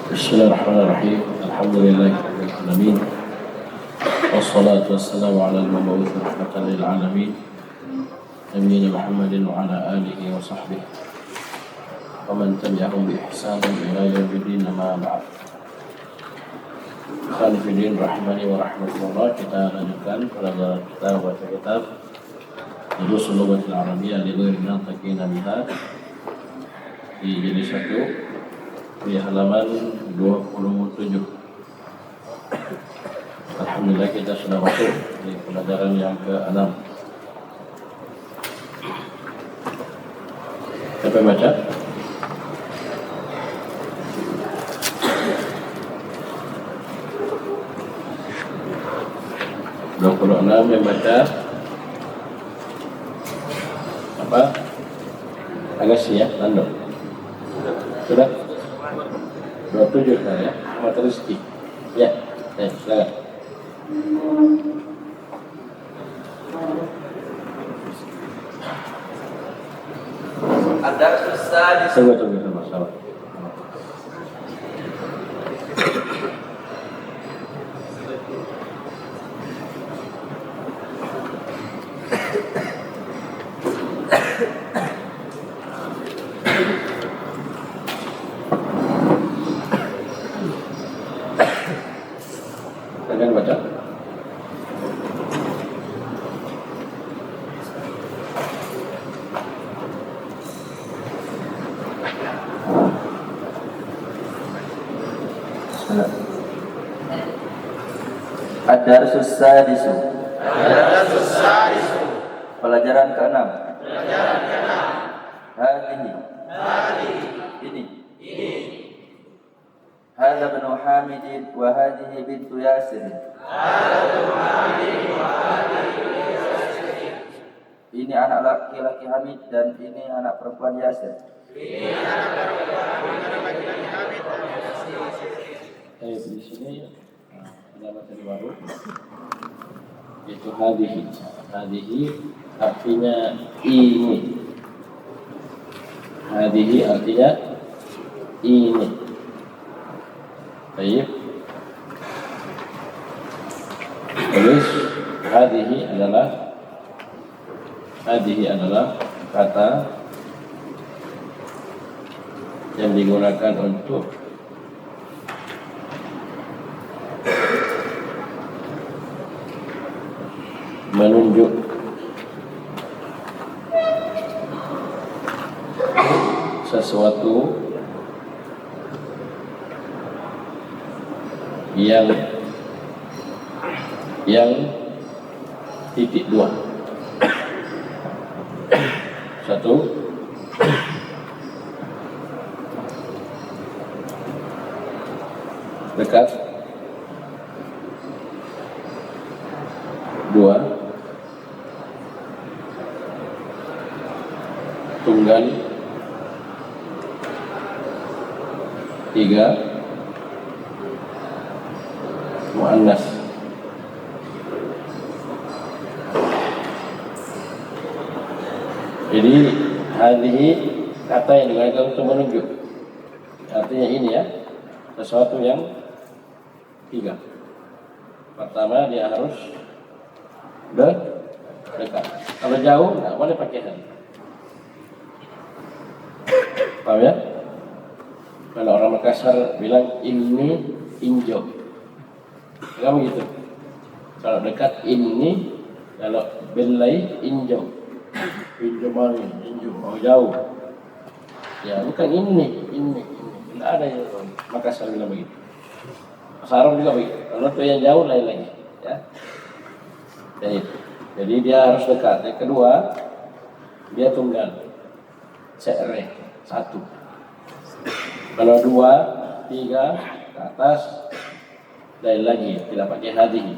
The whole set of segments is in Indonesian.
Bismillahirrahmanirrahim. Alhamdulillahirabbil alamin. Wassalatu wassalamu ala al-mab'uts rahmatan lil alamin. Nabiyina Muhammadin wa ala alihi wa sahbihi wa man tabi'ahum bi ihsan ila yaumiddin, amma ba'd. Khonifidin rahimani wa rahmatullah. Kita lanjutkan pelajaran kita baca kitab Durusul Lughatil Arabiyyah li ghairi natiqina biha di jilid 1 di halaman 27. Alhamdulillah kita sudah masuk di pelajaran yang ke-6. Siapa yang baca? Yang baca apa? Agassi ya, Nando. Sudah? 27 ya, Ahmad Rizki. Ya, silakan. Ada susah di Tunggu masalah. Kalian baca. Ad-Darsus Sadisu. Pelajaran ke-6. Ini. Hadza ibnu Hamid wa hadhihi bintu Yasir. Ini anak laki-laki Hamid dan ini anak perempuan Yasir. Di sini ada materi baru, yaitu hadihi. Hadihi artinya ini. Hadihi artinya ini. Baik. Terus hadihi adalah kata yang digunakan untuk menunjuk sesuatu yang titik dua. Satu, dekat. Dua, tunggal. Tiga, muannas. Jadi hadhihi kata yang digunakan untuk menunjuk, artinya ini ya, sesuatu yang tiga. Pertama, dia harus dekat. Kalau jauh nggak boleh pakai hadhi. Paham ya? Kalau orang Makassar bilang ini injo, nggak begitu. Kalau dekat ini, kalau belai injo. Injo mana? Injo, jauh. Ya bukan ini. Tidak ada yang Makassar bilang begitu. Sarong juga begitu. Kalau itu yang jauh lain lagi. Ya. Jadi dia harus dekat. Yang kedua, dia tunggal. Cere, satu. Kalau dua, tiga, ke atas, lain lagi. Tidak pakai hadhihi.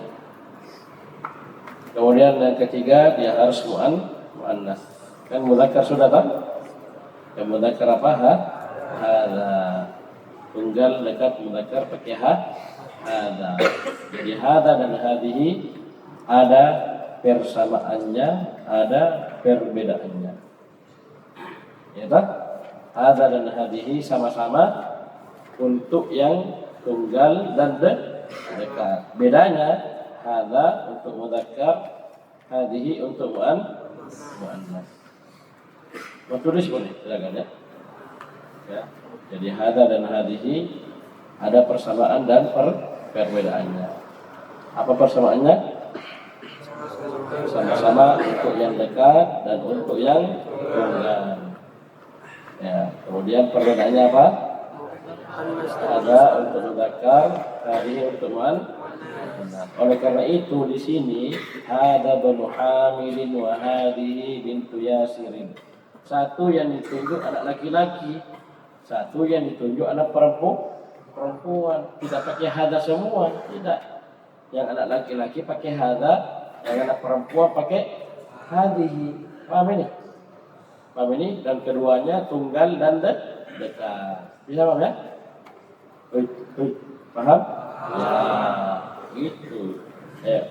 Kemudian yang ketiga, dia harus muannas. Kan mudzakkar sudah kan? Yang mudzakkar apa? Hadza. Tunggal dekat mudzakkar pakai hadza. Jadi hadza dan hadhihi ada persamaannya, ada perbedaannya. Ya tak? Hadza dan hadhihi sama-sama untuk yang tunggal dan dekat. Bedanya hadza untuk mudzakkar, hadhihi untuk muannas. Mau tulis boleh, silakan ya. Ya. Jadi hadza dan hadhihi ada persamaan dan perbedaannya. Apa persamaannya? Sama-sama untuk yang dekat dan untuk yang tunggal. Ya, kemudian perbedaannya apa? Ada untuk mudzakkar, hadhihi untuk muannas. Oleh karena itu di sini ada banu hamilin wa hadhihi bintu yasirin. Satu yang ditunjuk anak laki-laki, satu yang ditunjuk anak perempuan. Tidak pakai hada semua, tidak. Yang anak laki-laki pakai hada, yang anak perempuan pakai hadhihi. Paham ini? Paham ini? Dan keduanya tunggal dan dekat. Bisa paham ya? Paham? Ya, gitu. Ayo.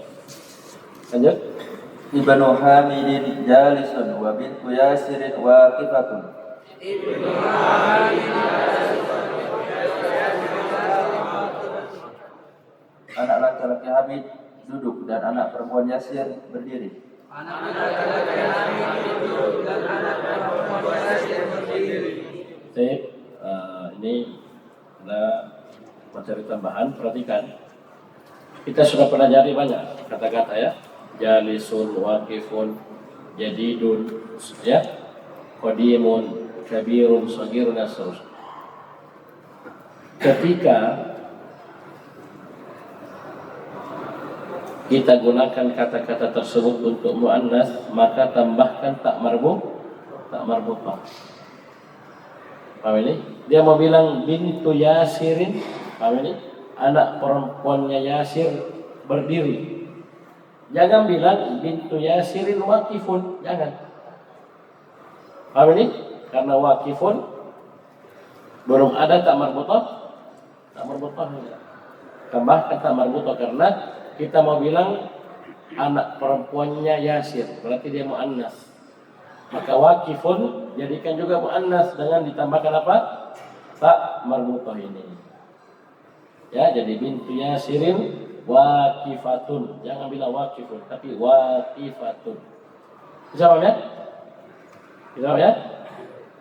Lanjut. Ibnu Hamidin jalisun wa bintu Yasirin waqifatun. Anak laki-laki Hamid duduk dan anak perempuan Yasir berdiri. Sip, ini ada materi tambahan. Perhatikan, kita sudah pelajari banyak kata-kata ya, jalisun, waqifun, jadidun, ya, qadimun, kabirun, shagirun, dan seterusnya. Ketika kita gunakan kata-kata tersebut untuk muannas, maka tambahkan tak marbutah. Paham ini? Dia mau bilang bintu Yasirin, paham ini? Anak perempuannya Yasir berdiri. Jangan bilang bintu Yasirin waqifun, jangan. Paham ini? Karena waqifun belum ada tak marbutah. Tak marbutah. Tambahkan tak marbutah karena kita mau bilang anak perempuannya Yasir, berarti dia muannas. Maka waqifun jadikan juga muannas dengan ditambahkan apa? Tak marbutah ini. Ya, jadi bintu Yasirin waqifatun. Jangan bilang waqifun, tapi waqifatun. Bisa paham ya? Bisa paham ya?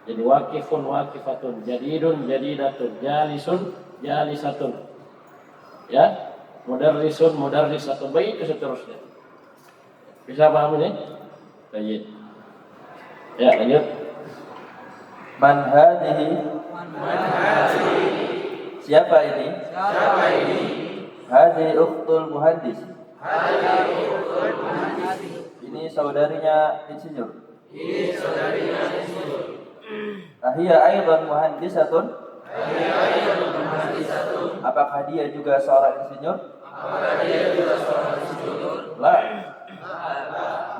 Jadi waqifun waqifatun, jadidun jadidatun, jalisun jalisatun. Ya? Mudarrisun mudarrisatun, begitu seterusnya. Bisa paham ini? Baik. Ya, lanjut. Man hadhihi? Siapa ini? Hadhihi ukhtul muhandis. Ini saudarinya insinyur. Ahia aidan muhandisatun. Apakah dia juga seorang insinyur? La.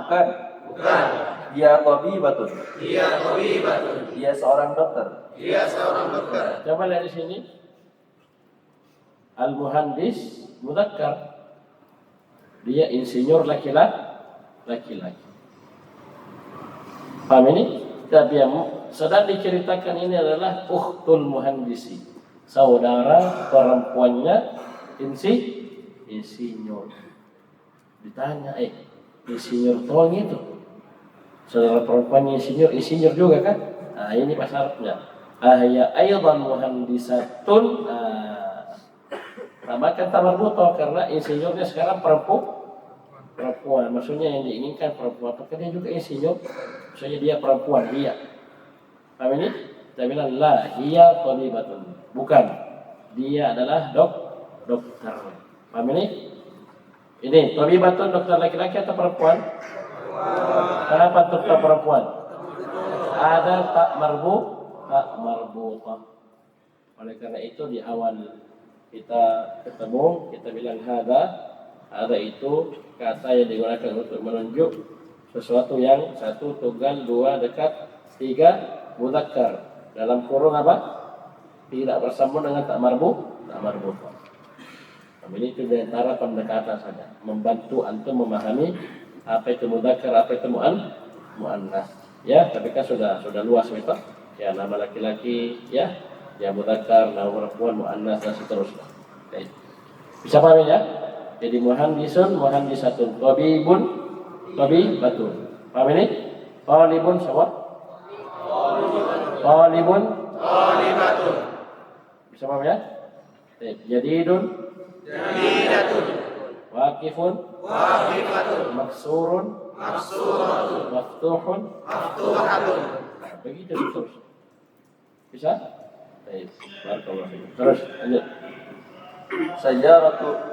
Bukan. Dia tabibatun. Dia seorang dokter. Coba lihat di sini. Al-muhandis mudzakkar. Dia insinyur laki-laki. Paham ini? Tapi yang sedang diceritakan ini adalah ukhtul muhandisi, saudara perempuannya insinyur. Ditanya, insinyur tolong itu, saudara perempuannya insinyur juga kan? Nah, ini pas syaratnya. Ahya aidan muhandisatun. Tambahkan tak marbutah karena insinyurnya sekarang perempuan. Maksudnya yang diinginkan perempuan. Apakah dia juga insinyur? Maksudnya dia perempuan, dia. Paham ini? Kita bilang la hiya tabibatun. Bukan. Dia adalah dokter. Paham ini? Ini tabibatun, dokter laki-laki atau perempuan? Kenapa dokter perempuan? Ada tak marbutah. Oleh karena itu di awal kita ketemu, kita bilang ada itu kata yang digunakan untuk menunjuk sesuatu yang satu tunggal, dua dekat, tiga mudzakkar. Dalam kurung apa? Tidak bersambung dengan tak marbutah. Ini itu di antara pendekatan saja, membantu antum memahami apa itu mudzakkar, apa itu muannas. Ya, tapi kan sudah luas itu. Ya, nama laki-laki, ya. Ya mudzakkar, naum perempuan, muannas dan seterusnya. Baik. Bisa paham ya? Jadi muhandisun, muhandisatun, tabibun, tabibatun. Paham ini? Talibun sama? Talibun, talibatun. Bisa paham ya? Baik. Jadidun, jadidatun. Waqifun, waqifatun. Maksurun, maksuratun. Maftuhun, maftuhatun. Nah, begitu terus. Bisa? Baik. Barakallahu fiik. Terus lanjut.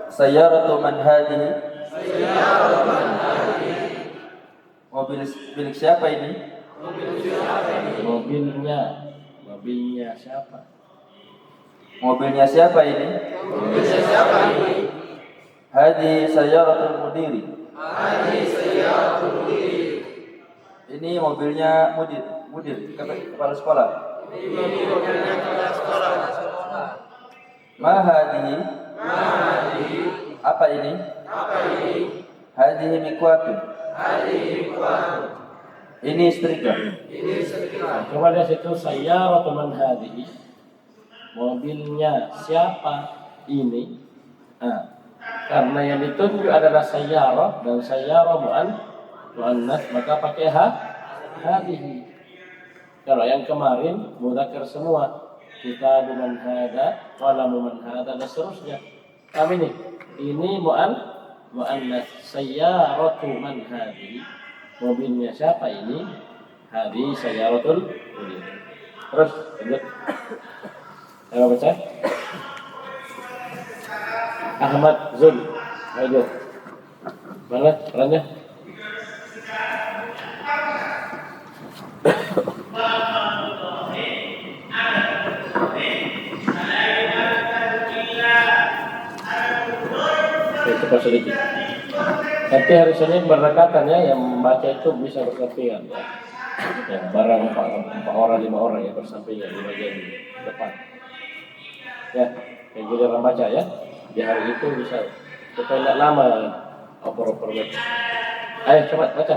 Sayyaratu man hadhihi. Mobil milik siapa ini? Mobilnya siapa? Mobilnya siapa ini? Hadhihi sayyaratul mudiri. Ini mobilnya mudir, kepala sekolah. Ma hadhihi? Apa ini? Hadhihi mikwatun. Ini setrika. Nah, coba lihat situ sayyaratu man hadhihi. Mobilnya siapa ini? Nah, karena yang ditunjuk adalah sayyarah dan sayyarah muannas, maka pakai hadhihi. Kalau yang kemarin mudzakkar semua, kita man hada, qalamu man hada dan seterusnya. Kami ini muannas, sayyaratu man hadhihi. Mobilnya siapa ini? Hadhihi sayyaratul mudir. Terus lanjut. Saya baca. Ahmad Zul. Ayo. Mana perannya? Cepat sedikit. Nanti hari Senin berdekatan ya, yang membaca itu bisa bersampingan ya. Yang barang 4 orang 5 orang ya bersampingan di bagian depan. Ya, yang giliran baca ya. Di hari itu bisa supaya tidak lama oper-oper baca. Ayo cepat baca.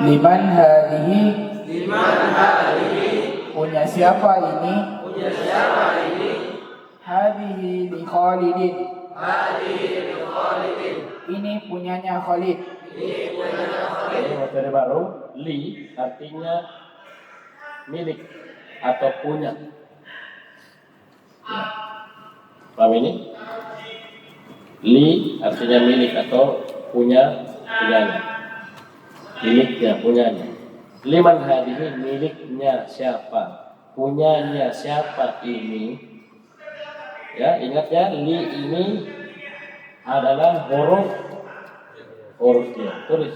Liman hadhihi. Punya siapa ini? Hadhihi li Khalidin. Ini punyanya Khalid. Ini materi baru. Li artinya milik atau punya. Ya. Paham ini? Li artinya milik atau punyanya. Miliknya, punyanya. Liman hadihi, miliknya siapa? Punyanya siapa ini? Ya, ingat ya, li ini adalah hurufnya. Tulis.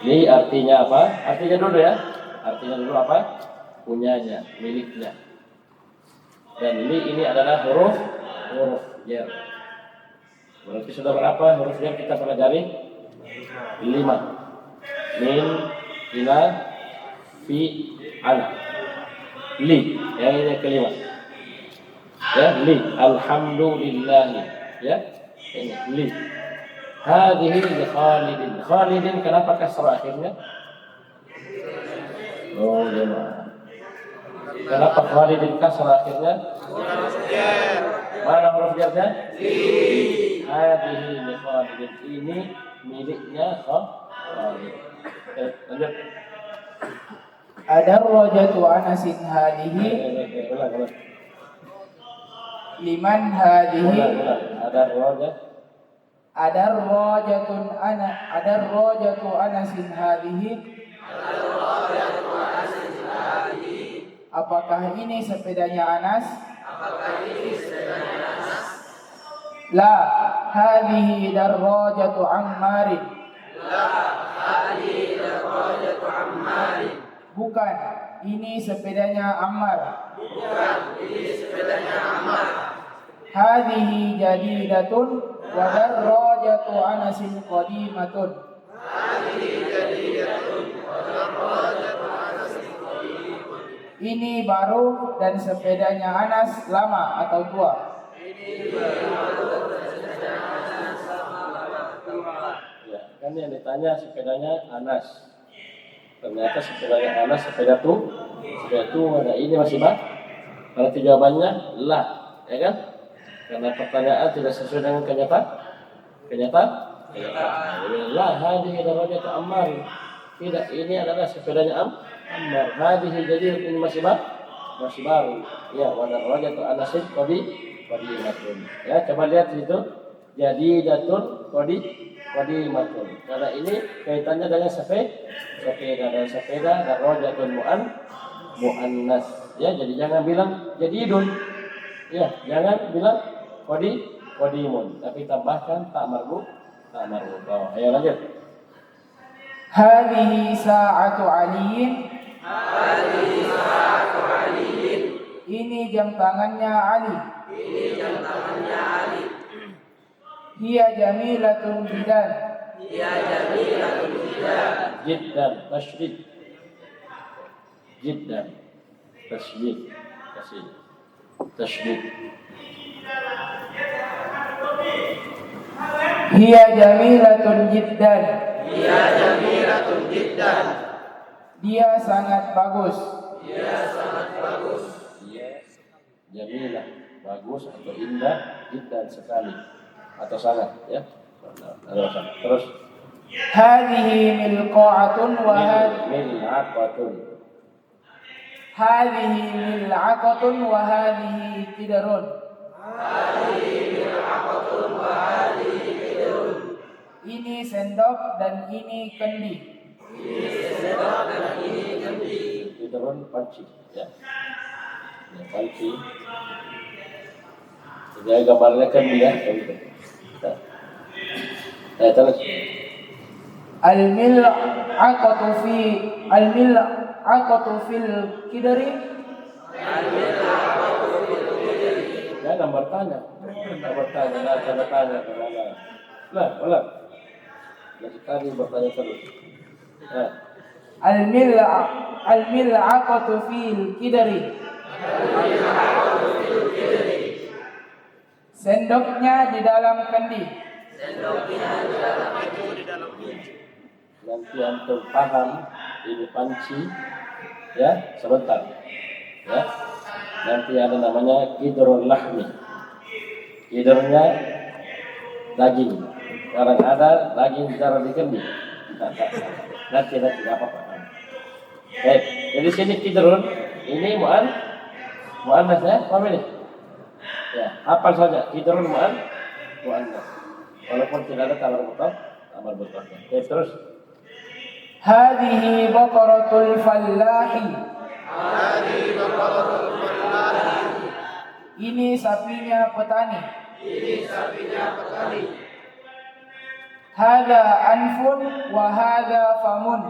Li artinya apa? Artinya dulu ya. Artinya dulu apa? Punyanya, miliknya. Dan li ini adalah huruf jar. Berarti sudah berapa huruf jar kita pelajari? 5. Min, ila, fi, ala. Li, yang ini kelima. Ya, li, alhamdulillah. Ya, ini li. Hadhihi li Khalidin. Khalidin kenapa kasrah akhirnya? Oh, jemaah. Kenapa Khalidin kasrah akhirnya? Mana huruf jarnya? Li. Hadhihi li Khalidin. Ini miliknya Khalid. Lanjut. Ada rojatu anasin hadhihi. Liman hadhihi. Ada rojat. Ada rojatu anasin hadhihi. Apakah ini sepedanya Anas? La, hadhihi darrajatu Ammarin. Bukan, ini sepedanya Ammar. Hadhihi jadidatun wa darrajatu Anasin qadimatun. Ini baru dan sepedanya Anas lama atau tua. Ya, kan yang ditanya sepedanya Anas. Ternyata sepedanya Anas sepeda tua. Nah ini masih berarti jawabannya lah, ya kan? Karena pertanyaan tidak sesuai dengan kenyataan. La hadhihi darajatu Ammar. Tidak, ini adalah sepedanya Ammar. Hadhihi jadi ini masih baru. Ya, wa darajatu Anasin qadimatun. Ya, coba lihat itu. Jadi datun qadimatun. Karena ini kaitannya dengan sepeda darajatun muannas. Ya, jadi jangan bilang jadidun. Ya, jangan bilang qadimun, tapi tambahkan tak marbu. Oh, ayo lanjut. Hadhihi sa'atu aliyin. Ini jam tangannya Ali. Hiya jamilatun jiddan. Jiddan tasydid. Tasydid. Hiya jamilatun jiddan. Dia sangat bagus. Jamilah, bagus atau indah, jiddan sekali atau sangat, ya. Terus Hadhihi milqa'atun wa mil'aqatun. hadhihi mil'aqatun wa hadhihi qidrun. Ini sendok dan ini kendi. Qidrun panci, ya. Ya, panci. Jadi gambarnya kan dia, gitu. Terus Al-mil'aqatu fil qidri. ya gambar tanya, nah tanda tanya kemana? Ulang. Jadi tadi bertanya terus. Nah, Al-mil'aqatu fil qidri. Sendoknya di dalam kendi. nanti antum paham ini panci, ya sebentar, ya. Nanti ada namanya qidrul lahmi. Qidrnya daging. Sekarang ada daging taruh di kendi. Nanti apa-apa. Baik, jadi sini qidrun, ini muannas ya, paham ini? Ya, hafal saja qidrun muannas. Walaupun tidak ada kamar betul. Oke, terus Hadhihi baqaratul fallahi. Ini sapinya petani. Hadza anfun wa hadza famun.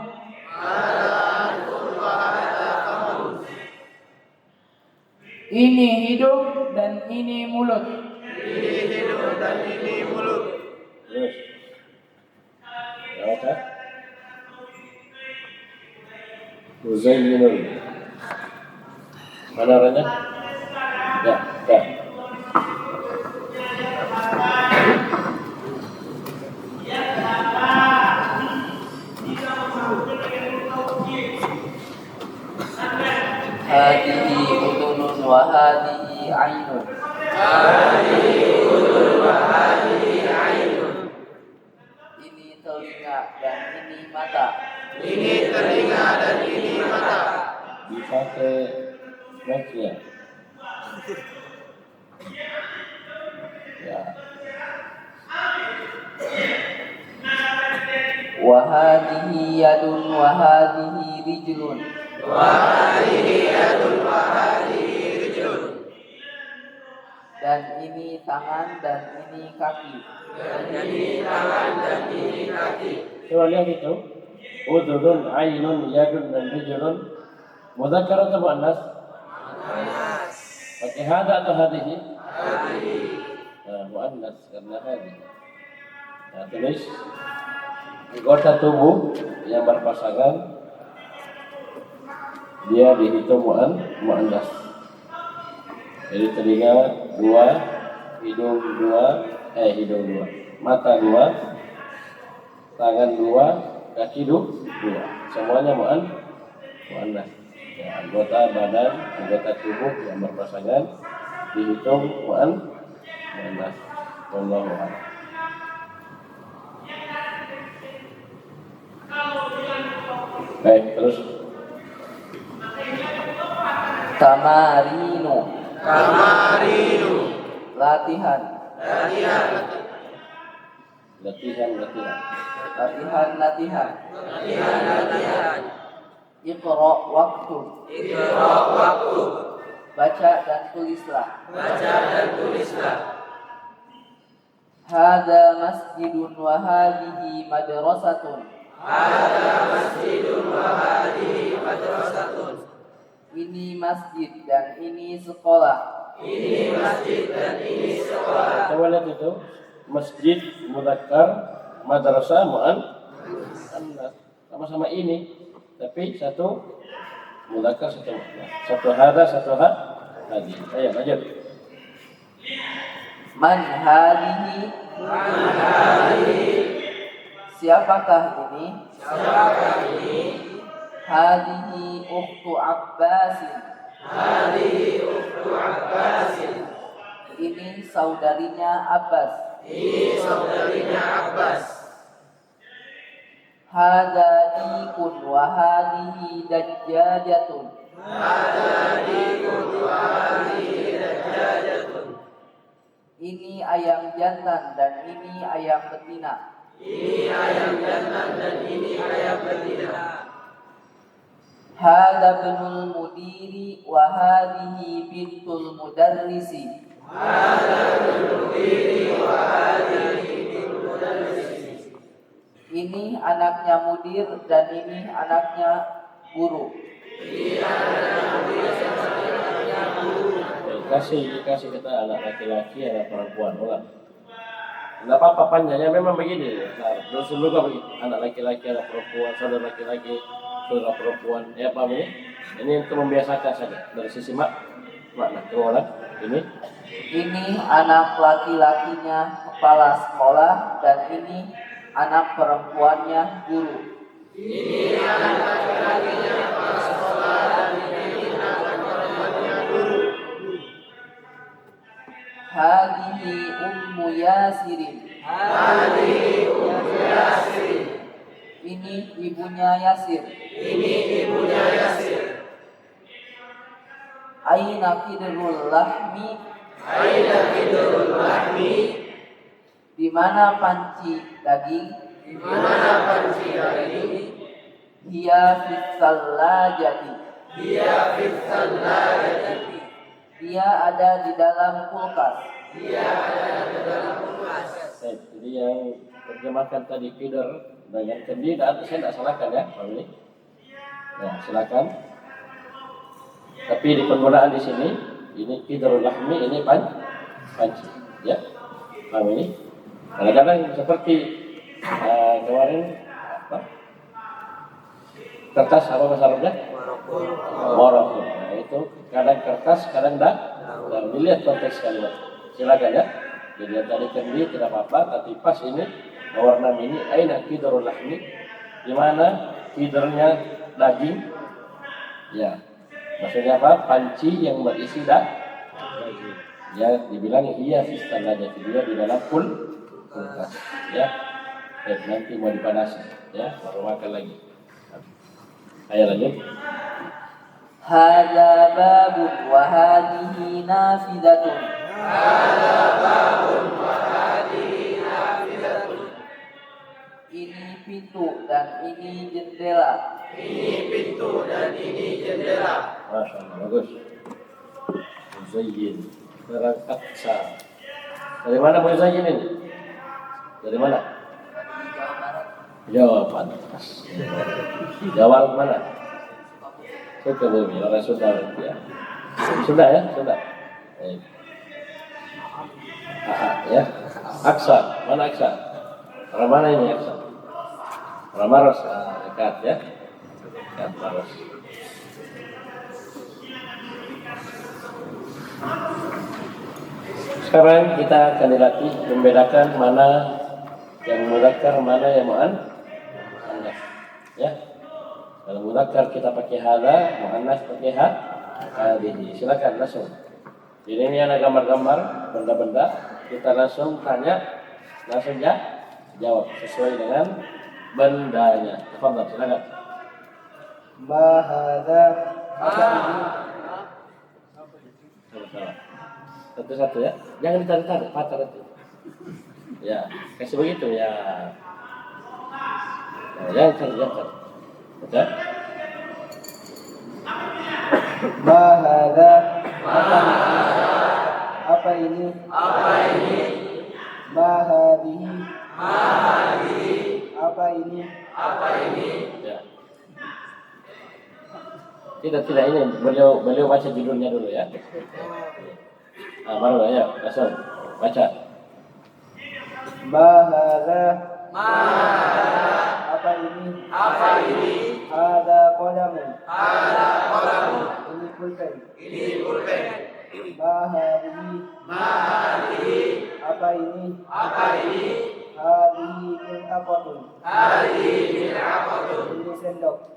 Ini hidung dan ini mulut. terus. Ya, oke. Muzayyinun. Mana orangnya? Ya. Hadihi udunun wa hadihi ainun. Ini telinga dan ini mata. Dipakai maksudnya. Ya. Wa hadihi yadun wa hadihi rijlun. Dan ini tangan dan ini kaki. Coba lihat itu. Udhunun, ainun, yadun, dan rijlun. Mudzakkar atau muannas? Pakai hada atau hadihi? Nah, muannas karena hadihi. Nah, tulis anggota tubuh yang berpasangan dia dihitung muannas. Jadi telinga 2, hidung 2, mata 2, tangan 2, kaki 2. semuanya mu'annas. Ya, anggota badan, anggota tubuh yang berpasangan dihitung mu'annas. Wallahu a'lam. Baik, terus Tamarinu. Latihan. latihan. Iqra waktu. Baca dan tulislah. Hada masjidun wa hadhihi madrasatun. Ini masjid dan ini sekolah. Coba lihat itu, masjid mudzakkar, madrasah mu'annas. Sama-sama ini, tapi satu mudzakkar, satu mu'annas. Satu hada, satu hadi. Ayo lanjut. Man hadhihi. Siapakah ini? Hadhihi ukhtu Abbasin. Ini saudarinya Abbas. Hada ikun wa hadhihi dajjajatun. Ini ayam jantan dan ini ayam betina. Hada ibnul mudiri wa hadhihi bintul mudarrisi. Ini anaknya mudir dan ini anaknya guru. Kasih kita anak laki-laki, anak perempuan, ulang. Tidak apa-apa panjangnya memang begini. Nah, dulu kan begitu. Anak laki-laki, anak perempuan, saudara laki-laki, saudara perempuan. Ya paham ini? Ini untuk membiasakan saja dari sisi makna. Coba ulang. Ini anak laki-lakinya kepala sekolah dan ini anak perempuannya guru. Hadihi ummu Yasirin. Ini ibunya Yasir. Aina kidrul lahmi. Di mana panci daging? Hiya fis sallajati. Dia ada di dalam kulkas. Jadi yang terjemahkan tadi feeder dengan kendi, saya tidak salahkan ya, Pak ini. Ya, silakan. Tapi di penggunaan di sini, ini feederul lahmi, ini panci, ya, Pak ini. Kadang-kadang seperti kemarin apa? Kertas apa bahasa Arabnya? Morok. Nah, itu kadang kertas, kadang dilihat konteks kalimat. Silakan ya. Jadi tadi kendi tidak apa-apa, tapi pas ini warna ini aina kidrul lahmi, di mana kidrnya daging. Ya. Maksudnya apa? Panci yang berisi daging. Ya, dibilang hiya fis salajati, dia di dalam kulkas. Ya. Nanti mau dipanasi, ya, baru makan lagi. Ayo lanjut. Hada babun wa hadhihi nafidatun. Ini pintu dan ini jendela. Masya Allah, bagus. Muzayyin, barang aksa. Dari mana muzayyin ini? Dari mana? Jawa pantas. Jawa mana? Sukabumi, orang Sunda ya. Sunda ya, Sunda. Ya, Aksa, mana Aksa? Orang mana ini Aksa? Orang Maros, dekat ya. Dekat Maros. Sekarang kita akan dilatih membedakan mana yang mudzakkar, mana yang mu'annas. Ya. Kalau muzakkar kita pakai hadza, muannas pakai hadhihi. Silakan langsung. Jadi ini ada gambar-gambar benda-benda, kita langsung tanya, langsung jawab sesuai dengan bendanya. Tafadhal, silakan. Ma hadza? Apa ini? Sama-sama. Satu-satu ya. Jangan ditarik-tarik, patah nanti. Ya, kasih begitu ya. Nah, jangan tarik. Baca. Ma hadza? Apa ini? Ma hadhihi? Apa ini? Ya. Tidak ini beliau baca judulnya dulu ya. Nah, baru ya, langsung baca. Ma hadza? Apa ini? Hadza qalamun. Ini pulpen. Ma hadhihi? Apa ini? Hadhihi mil'aqatun.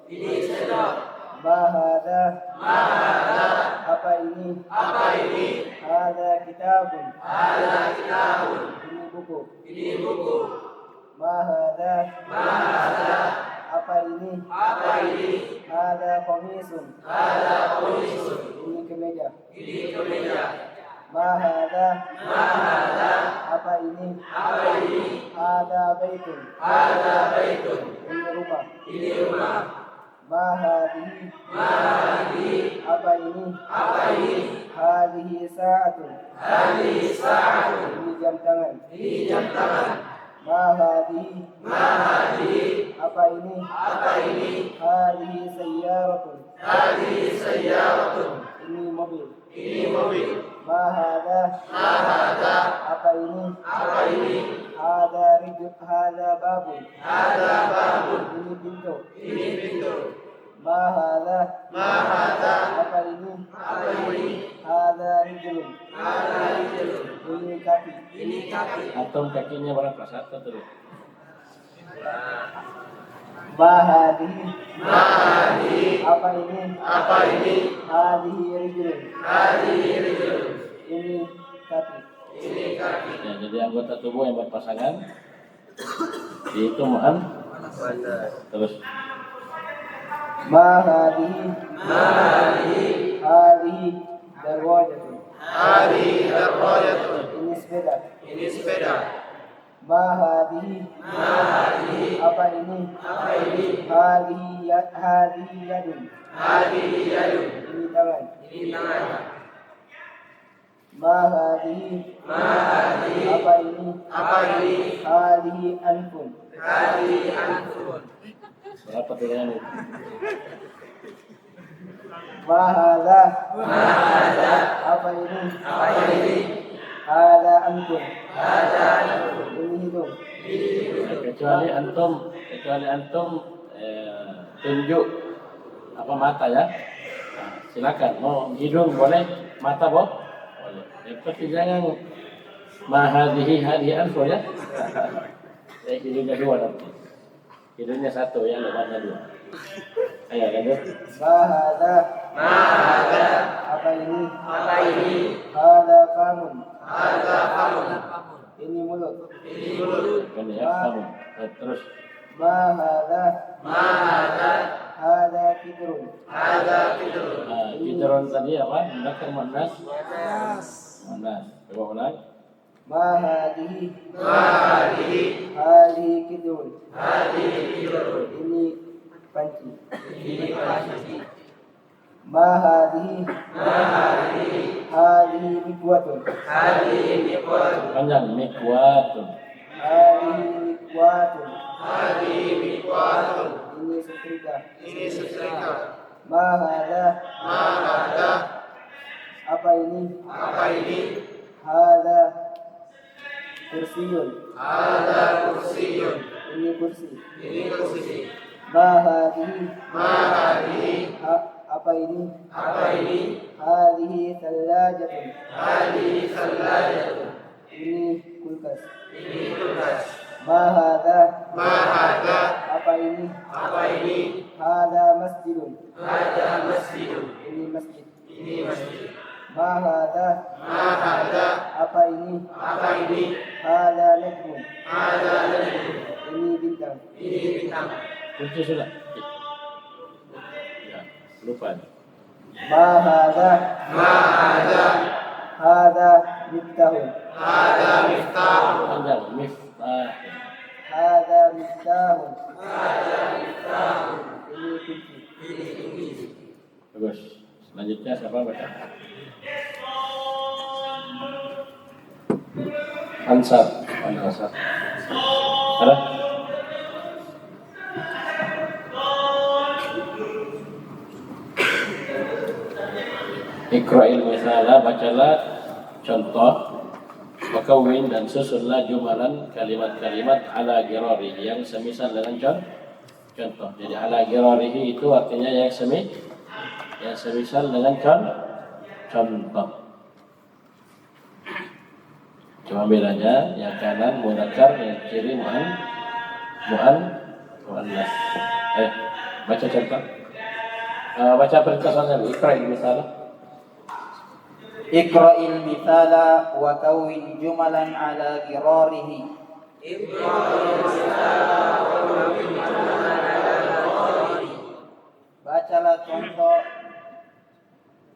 Ini sendok. Ma hadza? Apa ini? Hadza kitabun. Ini buku. Ma hadza? Apa ini? Hadza qamisun. Ini kemeja. Ma hadza? Apa ini? Hadza baitun. Ini rumah. Ma hadhihi? Apa ini? Hadhihi sa'atun. Ini jam tangan. Ma hadhihi? Apa ini? Hadhihi sayyaratun. Ini mobil. Ma hadza? Apa ini? Hadza babun. Ini pintu. Ma hadza? Apa ini? Hadza rijlun. Ini kaki. Antum kakinya berapa? Satu terus. Ma hadhihi? Apa ini? Hadhihi rijlun. Ini kaki. Ya, jadi anggota tubuh yang berpasangan itu mu'an terus. Ma hadhihi? Hadhihi darwajatun. Ini sepeda. Ma hadhihi? Apa ini? Hadhihi yadun. Ini tangan. Ma hadhihi? Apa ini? Hadhihi anfun. Berapa tulisan itu? Ma hadza? Apa ini? Hadza anfun. Ini hidung. Kecuali antum tunjuk apa mata ya. Nah, silakan mau hidung boleh, mata boleh. Tapi jangan mahadhihi anfun ya. Hidungnya dua nanti. Hidungnya satu ya, lebarnya dua. Ayo lanjut. Ma hadza? Apa ini? Hadza famun. Ini mulut. Ini ya, kamu. Terus. Ma hadza? Hadza kidrun. Kidron tadi apa? Muzakkar muannas. Coba ulang. Ma hadhihi? Hadhihi kidrun. Ini panci. Ma hadhihi? Hadhihi mikwatun. Panjang mikwatun. Hadhihi mikwatun. Ini setrika. Ma hadza? Apa ini? Hadza kursiyun. Ini kursi. Ma hadhihi? Apa ini? Hadhihi thalajatun. Ini kulkas. Ma hadha. Mahada. Apa ini? Apa ini? Hadha masjidun. Ada masjidun. Ini masjid. Ini masjid. Ma hadha. Mahada. Apa ini? Apa ini? Hadha najmun. Ada najmun. Ini bintang. Ini bintang. Kunci sudah. Ya, lupa. Ma hadha. Mahada. Hadha miftahun. Ada miftah. Panjang. Miftah. Hadha miftahun. Ini kunci. Bagus. Selanjutnya siapa baca? Ansar. Ansar. Ada? Iqra'il misala, bacalah contoh, wakawin dan susunlah jumalan kalimat-kalimat ala girarihi yang semisal dengan contoh. Jadi ala girarihi itu artinya yang semisal dengan contoh. Cuma bedanya yang kanan muzakkar, yang kiri muannas. Baca contoh. Baca perikasannya dulu. Iqra'il misala. Iqra'il mithala wa kawin jumalan ala girarihi.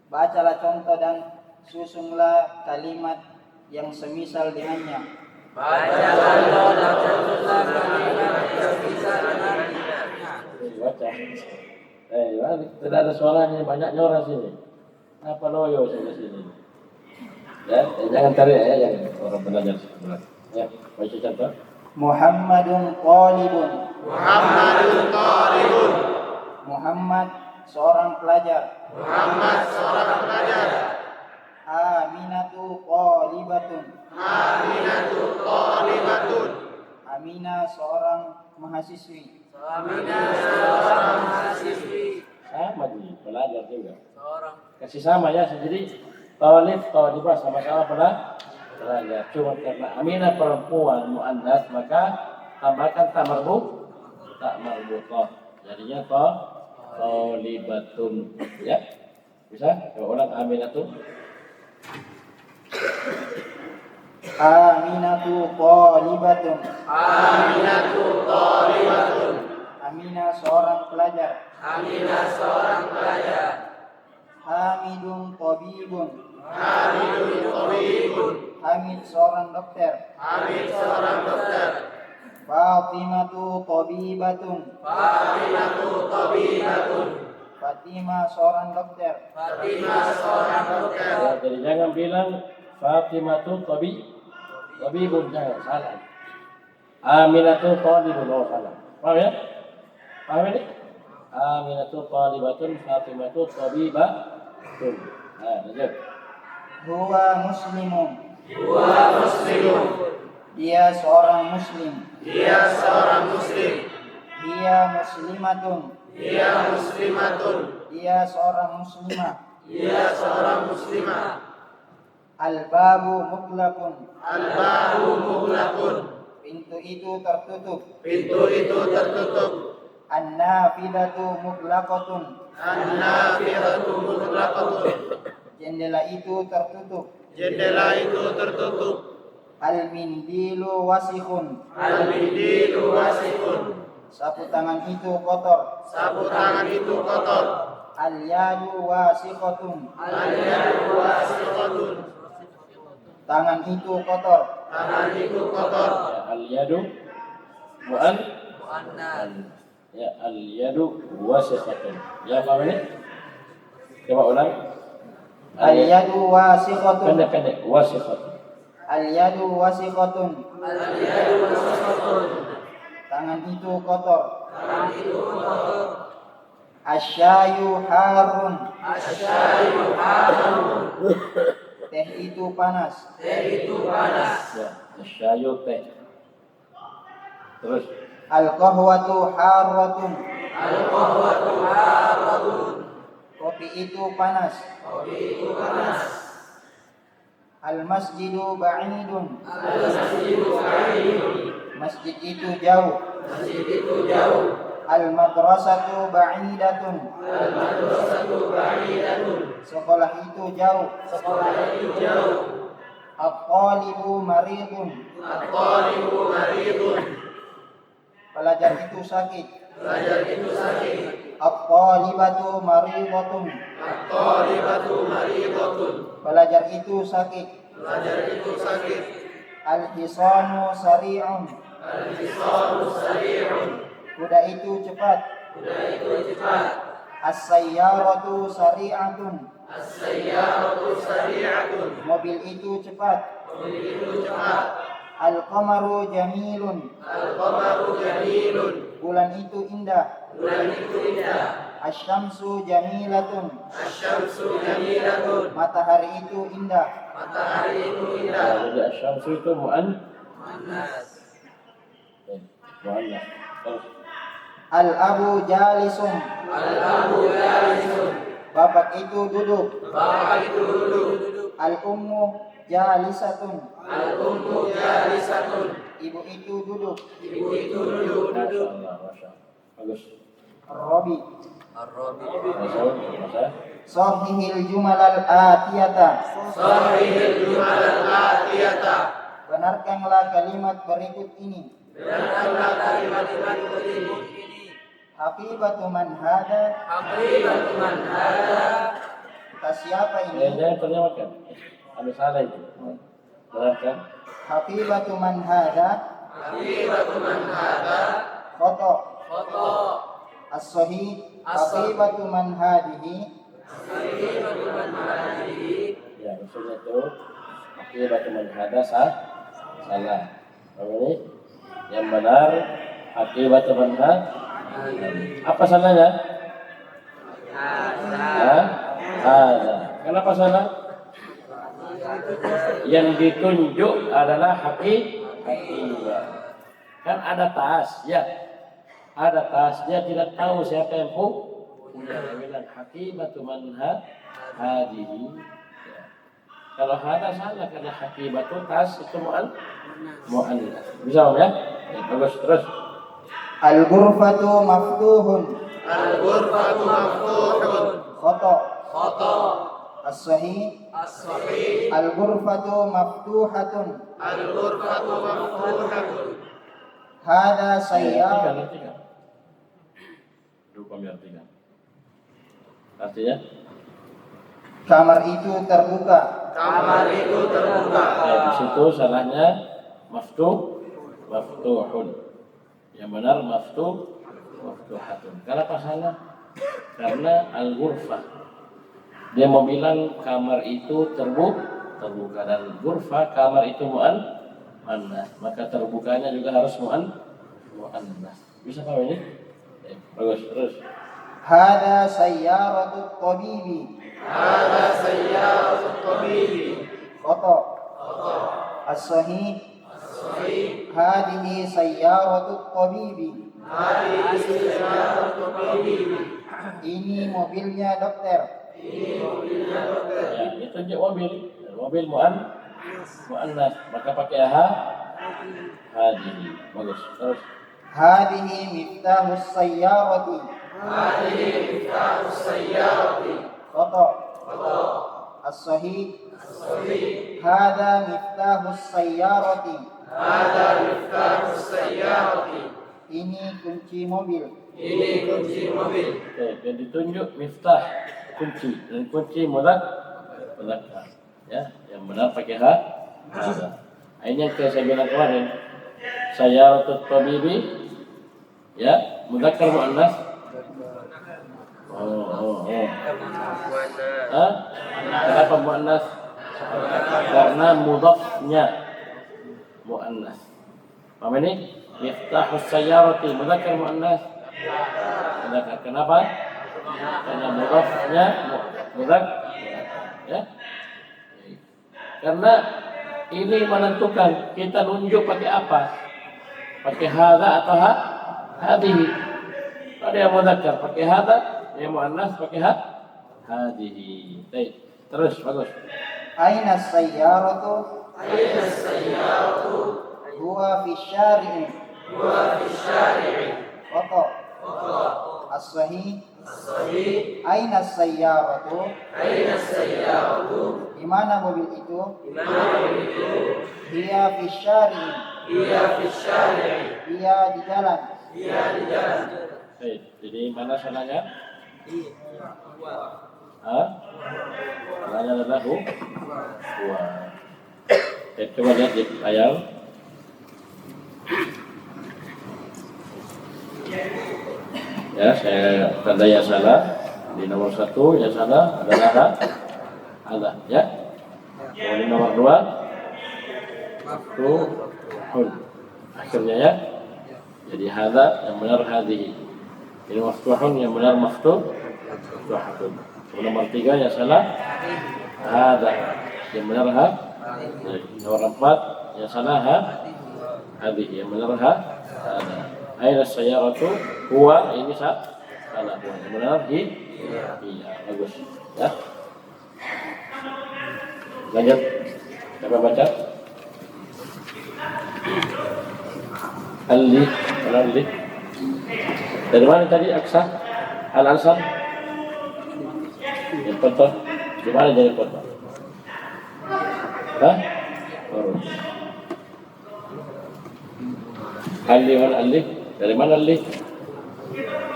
Bacalah contoh dan susunlah kalimat yang semisal dengannya. Baca. Tidak ada suaranya, banyak nyora sini. Apa loyo sana sini? Ya, jangan tarik ya, jangan orang belajar sebelah. Ya, baca contoh. Muhammadun talibun. Muhammadun talibun. Muhammad seorang pelajar. Muhammad seorang pelajar. Aminatu talibatun. Aminatu talibatun. Aminah seorang mahasiswi. Sama nih, pelajar juga. Kasih sama ya, jadi talib, talibah sama-sama pelajar. Cuma karena Aminah perempuan muannas maka tambahkan tak marbutah. Jadinya talibatun. Ya, bisa? Coba ulang Aminatu. Aminatu talibatun. Aminatu talibatun. Aminah seorang pelajar. Aminah seorang pelajar. Hamidun tabibun. Hamidun tabibun. Hamid seorang dokter. Hamid seorang dokter. Fatimatu tabibatun. Fatimatu tabibatun. Fatimah seorang dokter. Fatimah seorang dokter. Ya, jadi jangan bilang Fatimatu tabibun, jangan salah. Aminatu talibun, oh salah. Paham ya? Paham ini? Aminatu talibatun, Fatimatu tabibatun. Nah, lanjut. Huwa muslimun. Huwa muslimun. Dia seorang muslim. Dia seorang muslim. Dia muslimatun. Dia muslimatun. Dia seorang muslimah. Dia seorang muslimah. Al-babu mutlaqun. Al-babu mughlaqun. Pintu itu tertutup. Pintu itu tertutup. An-nafidatu mutlaqatun. An-nafidatu mughlaqatun. Jendela itu tertutup. Jendela itu tertutup. Al-mindilu wasikhun. Al-mindilu wasikhun. Sapu tangan itu kotor. Sapu tangan itu kotor. Al-yadu wasikhatun. Al-yadu wasikhatun. Tangan itu kotor. Tangan itu kotor. Ya, al-yadu ya, al-yadu wasikhatun. Ya, paham ini? Coba ulang. Al-yadu wasikhatun. Pendek-pendek, wasikhatun. Al-yadu wasikhatun. Al-yadu wasikhatun. Tangan itu kotor. Tangan itu kotor. Asyayu harun. Asyayu harun. Teh itu panas. Teh itu panas. Ya, asyayu teh. Terus Al-qahwatu harratun. Al-qahwatu harratun. Kopi itu panas. Kopi itu panas. Al-masjidu ba'idun. Al-masjidu ba'idun. Masjid itu jauh. Masjid itu jauh. Al-madrasatu ba'idatun. Al-madrasatu ba'idatun. Sekolah itu jauh. Sekolah itu jauh. At-talibu maridun. At-talibu maridun. Pelajar itu sakit. Pelajar itu sakit. At-talibatu maridatun. At-talibatu maridatun. Pelajar itu sakit. Pelajar itu sakit. Al-hisanu sari'un. Al-hisanu sari'un. Kuda itu cepat. Kuda itu cepat. As-sayyaratu sari'atun. As-sayyaratu sari'atun. Mobil itu cepat. Mobil itu cepat. Al-qamaru jamilun. Al-qamaru jamilun. Bulan itu indah. Bulan itu indah. Asy-syamsu jamilatun. Asy-syamsu jamilatun. Matahari itu indah. Matahari itu Ya, indah. jadi asyamsu itu Muannas. muannas. Terus Al-abu jalisun. Al-abu jalisun. Bapak itu duduk. Bapak itu duduk. Al-ummu jalisatun. Al-ummu jalisatun. Ibu itu duduk. Ibu itu duduk. Masya Allah, Masya Allah. Bagus. Robi. Masa? Sahihil jumal al-atiyata. Sahihil jumal al-atiyata. Benarkanlah kalimat berikut ini. Benarkanlah kalimat-kalimat ini. Haqibatu man hada. Haqibatu man hada. Kata siapa ini? Jangan terjemahkan. Ada salah itu. Benar kan? Haqibatu man hada. Haqibatu man hada. Foto. Foto. As-sahih. As-sahih. Haqibatu man hadihi. Haqibatu man hadihi. Ya, maksudnya itu haqibatu man hada salah. Kalau ini yang benar haqibatu man hada. Apa salahnya? Hada. Kenapa salah? Yang ditunjuk adalah haqibah. Kan ada tas, ya. Ada tas, dia tidak tahu siapa yang punya. Dia bilang haqibatu man hadihi. Ya. Kalau hada salah karena haqibatu tas itu mu'annas. Bisa ya? Ya, bagus terus. Al-ghurfatu maftuhun. Al-ghurfatu maftuhun. Foto. Foto. As-sahih. As-sahih. Al-ghurfatu maftuhatun. Al-ghurfatu maftuhatun. Hada sayyar. Artikan. Kami artikan. Artinya? Kamar itu terbuka. Kamar itu terbuka. Ya, di situ salahnya maftuhun. Yang benar maftuhatun. Kenapa salah? Karena al-ghurfah. Dia mau bilang kamar itu terbuka dan ghurfah kamar itu mu'annas. Maka terbukanya juga harus mu'annas. Bisa paham ini? Ya, bagus terus. Hada sayyaratu tabibi. Hada sayyaratu tabibi. Foto. As-sahih. As-sahih. Hadihi sayyaratu tabibi. Hadihi sayyaratu tabibi. Ini mobilnya dokter. Ya, itu tunjuk mobil. Mobil mu'annas. Maka pakai hadihi. Bagus terus. Hadihi miftahus sayyarati. Hadihi miftahus sayyarati. Foto. As-sahih. As-sahih. Hada miftahus sayyarati. Hada miftahus sayyarati. Ini kunci mobil. Ini kunci mobil. Oke, dan ditunjuk miftah kunci dan kunci muzakkar. Ya, yang benar pakai hada. Ini yang saya bilang kemarin. Sayyaratul tabibi. Ya, muzakkar muannas. Kenapa muannas? Karena mudhafnya muannas. Paham ini? Miftahus sayyarati muzakkar muannas. Kenapa? Karena mudhafnya muzakkar. Ya. Karena ini menentukan kita nunjuk pakai apa? Pakai hadza atau hadihi. Ada yang muzakkar pakai hadza, yang muannas pakai hadihi. Baik. Terus bagus. Aina sayyaratu. Aina sayyaratu. huwa fi syari'i. Khata. As-sahih. Aina sayyaratu. Di mana mobil itu? Hiya fi syari'i. Hiya di jalan. Baik, jadi mana sananya? Hah? Sananya adalah huwa. Coba lihat di layar. Ya, saya tanda yang salah. Di nomor 1 yang salah adalah ada, ya. Di nomor 2 maftuhun. Akhirnya ya. Jadi hada yang benar hadihi. Ini maftuhun yang benar maftuhatun. Nomor 3 yang salah hada yang benar nomor 4 yang salah hadihi yang benar hada. Aina sayyaratu huwa ini salah huwa yang benar iya bagus ya. Lanjut, coba baca. Ali dari mana tadi aksa al-ansar yang contoh di mana jadi contoh? Hah? Ali mana Ali? Dari mana Ali?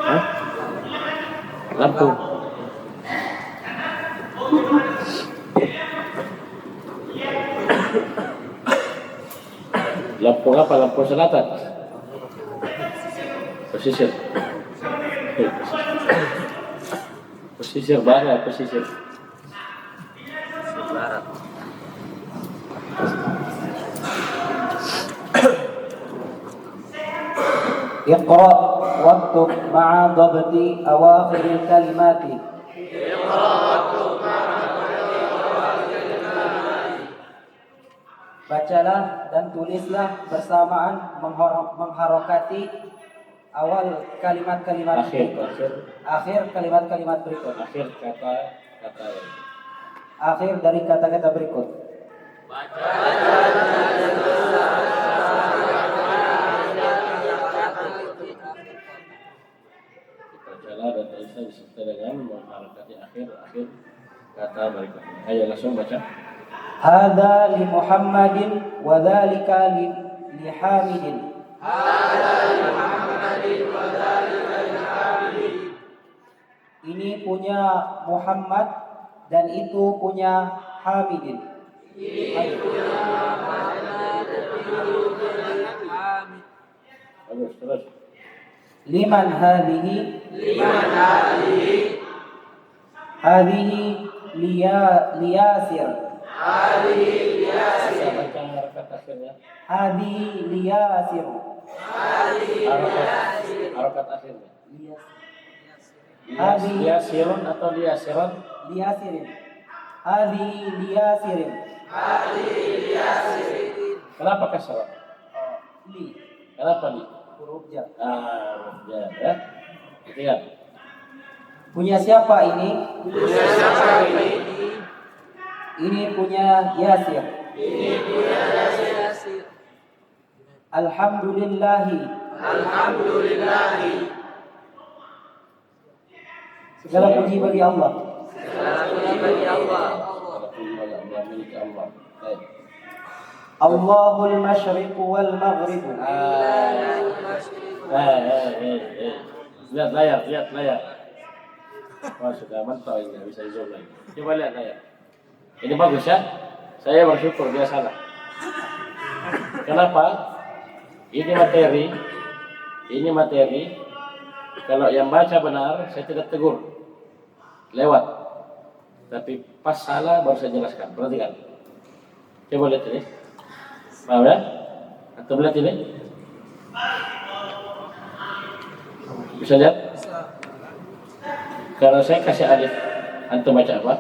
Hah? Lampung. Lampung apa? Lampung Selatan. Pesisir. Pesisir barat, pesisir barat. Iqra waktub ma'a dhabti awakhiril kalimati. Bacalah dan tulislah bersamaan mengharokati awal kalimat-kalimat akhir kalimat-kalimat berikut. Akhir dari kata-kata berikut. Bacalah dan tulislah disertai dengan mengharokati akhir kata berikutnya. Ayo langsung baca. Hada li Muhammadin wa dzalika li Hamidin. Ini punya Muhammad dan itu punya Hamidin. Bagus, terus. Liman hadhihi. Hadhihi liyasir. Baca harakat akhirnya. Hadhihi liyasir. Harakat akhirnya. Liyasirun atau liyasiran? Liyasirin. Hadhihi liyasirin. Kenapa kasar? Li. Kenapa li? Huruf jar. Huruf jar ya. Ketiga. Punya siapa ini? Ini punya Yasir. Alhamdulillahi. Segala puji bagi Allah. Allahul masyriq wal maghrib. Lihat layar. Wah, sudah mantap ini, bisa zoom lagi. Coba lihat layar. Ini bagus ya. Saya bersyukur dia salah. Kenapa? Ini materi. Kalau yang baca benar, saya tidak tegur. Lewat. Tapi pas salah baru saya jelaskan. Perhatikan. Coba lihat ini. Paham ya? Atau lihat ini? Bisa lihat? Kalau saya kasih alif, antum baca apa?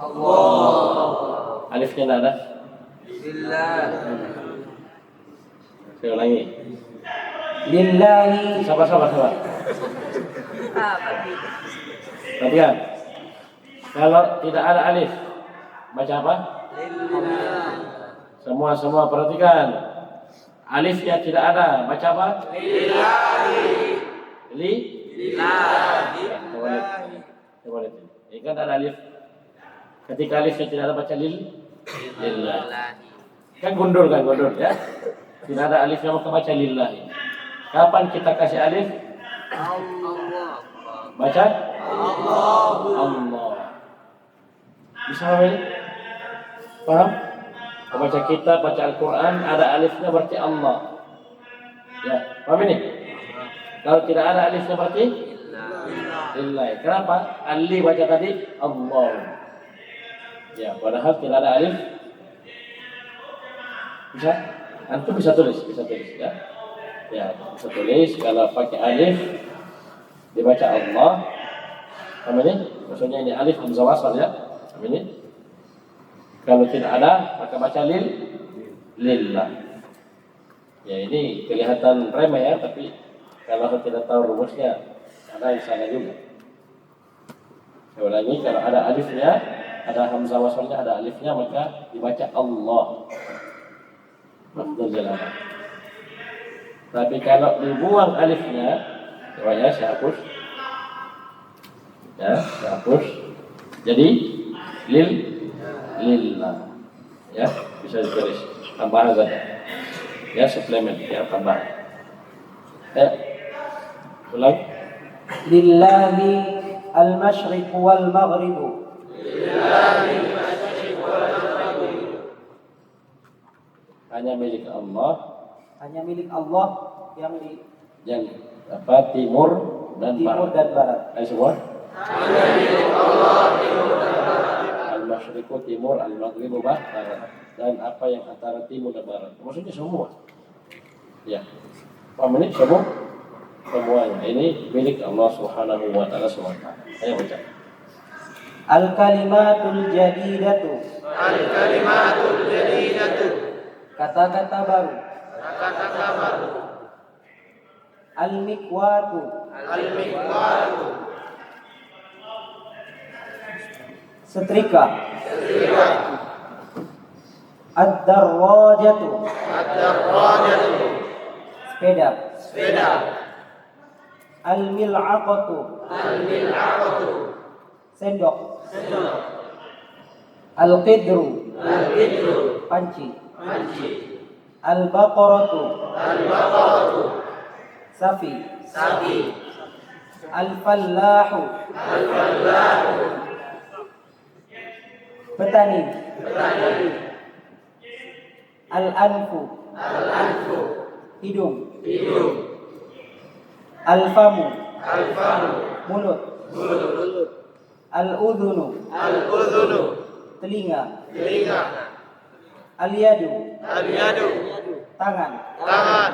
Allah. Alifnya tidak ada? Lillah. Saya ulangi. Lillahi. Sabar. Perhatikan. Kalau tidak ada alif, baca apa? Lillah. Semua perhatikan. Alifnya tidak ada. Baca apa? Lillahi. Coba lihat. Ini kan ada alif. Ketika alifnya tidak ada, baca lillah. Kan gundur ya. Tidak ada alifnya, maka baca lillahi. Kapan kita kasih alif? Allah. Baca Allah. Bisa paham ini? Paham? Baca kita baca Al-Quran ada alifnya berarti Allah. Ya, paham ini? Kalau tidak ada alifnya berarti lillahi. Kenapa? Ali baca tadi Allah. Ya, padahal tidak ada alif. Bisa? Antum bisa tulis ya. Ya, bisa tulis kalau pakai alif dibaca Allah. Paham ini? Maksudnya ini alif hamzah wasal ya. Paham ini? Kalau tidak ada, maka baca lillah. Ya, ini kelihatan remeh ya, tapi kalau tidak tahu rumusnya, ada yang salah juga. Saya ulangi, kalau ada alifnya, ada hamzah wasalnya, ada alifnya, maka dibaca Allah. Lafzul jalalah. Tapi kalau dibuang alifnya, coba ya saya hapus. Ya, saya hapus. Jadi lillah. Ya, bisa ditulis tambahan saja. Ya, suplemen ya, tambah. Ya. Ulang. Lillahi al-masyriq wal maghrib. Hanya milik Allah. Hanya milik Allah yang apa timur dan timur barat. dan barat. Ayo semua. Hanya milik Allah timur dan barat. Al-masyriqu timur, al-maghribu barat. Dan apa yang antara timur dan barat. Maksudnya semua. Ya. Paham ini semua? Semuanya. Ini milik Allah Subhanahu wa taala semata. Ayo baca. Al-kalimatul jadidatu. Al-kalimatul jadidatu. Kata-kata baru. Kata-kata baru. Al-miqwatu. Al-miqwatu. Setrika. Ad-darrajatu. Ad-darrajatu. Sepeda. Sepeda. Al-mil'aqatu. Al-mil'aqatu. Sendok. Sendok. Al-qidru. Al-qidru. Panci. Panci. Al-baqaratu. Al-baqaratu. Sapi. Sapi. Al-fallahu. Al-fallahu. Petani. Petani. Al-anfu. Al-anfu. Hidung. Hidung. Al-famu. Al-famu. Mulut. Mulut. Al-udhunu. Al-udhunu. Telinga. Telinga. Al-yadu. Al-yadu. Tangan. Tangan.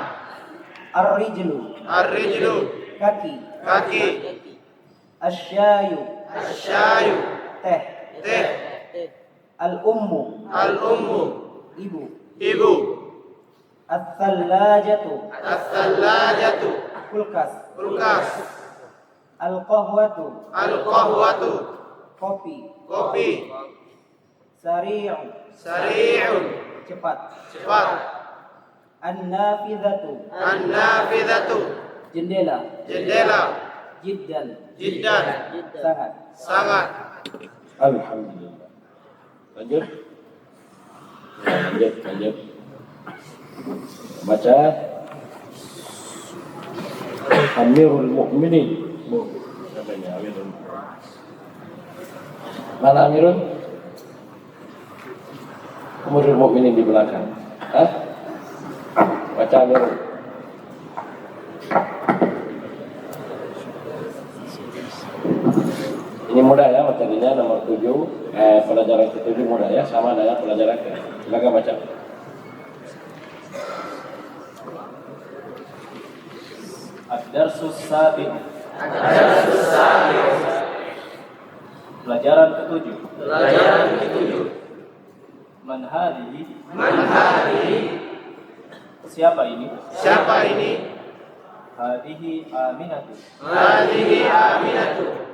Ar-rijlu. Ar-rijlu. Kaki. Kaki. Asyayu. Asyayu. Teh. Teh. Al-ummu. Al-ummu. Ibu. Ibu. Al-thallajatu. As-sallajatu. Kulkas. Kulkas. Al-qahwatu. Al-qahwatu. Kopi. Kopi. Sari'u. Sari'un. Cepat. Cepat. An-nafidhatu. An-nafidhatu. Jendela. Jendela. Jiddan. Jiddan. Sangat. Sangat. Alhamdulillah. Lanjut. Lanjut. Baca Amirul Mukminin. Siapa ini Amirul? Mana Amirul? Amirul Mukminin di belakang. Hah? Baca Amirul. Ini mudah ya materinya nomor 7. Pelajaran ke-7 mudah ya, sama dengan pelajaran ke. Silakan baca. Ad-darsus sabi'. Ad-darsus sabi'. Pelajaran ke-7. Pelajaran ke-7. Man hadhihi. Man hadhihi. Siapa ini? Siapa ini? Hadhihi Aminatu. Hadhihi Aminatu.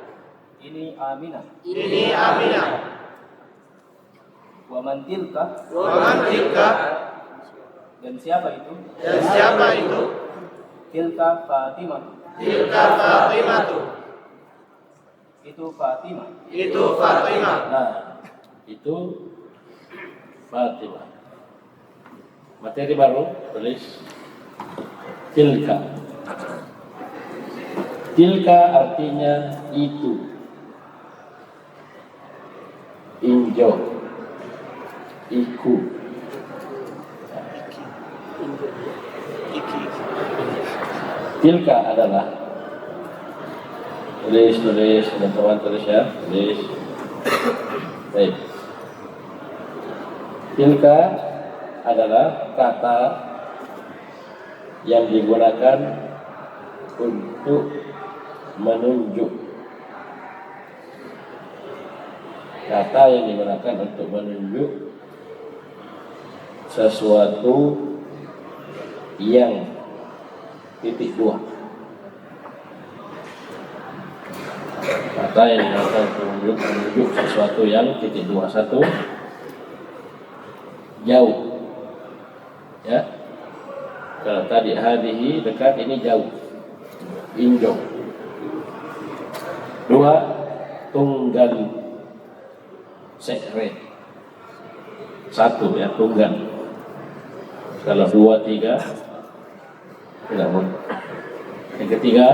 Ini Aminah. Ini Aminah. Wa man tilka. Wa man tilka. Dan siapa itu? Dan siapa itu? Tilka Fatimah. Tilka Fatimah. Itu Fatimah. Itu Fatimah. Nah, itu Fatimah. Materi baru tulis tilka. Tilka artinya itu. Injo. Iku. Tilka adalah tulis teman-teman tulis ya, tulis. Baik. Tilka adalah kata yang digunakan untuk menunjuk. Kata yang digunakan untuk menunjuk sesuatu yang titik dua. Kata yang digunakan untuk menunjuk sesuatu yang titik dua. Satu, jauh. Ya. Kalau tadi hadihi dekat, ini jauh. Injo. Dua, tunggal. Sekret. Satu ya, tunggal. Kalau dua, tiga tidak boleh. Yang ketiga,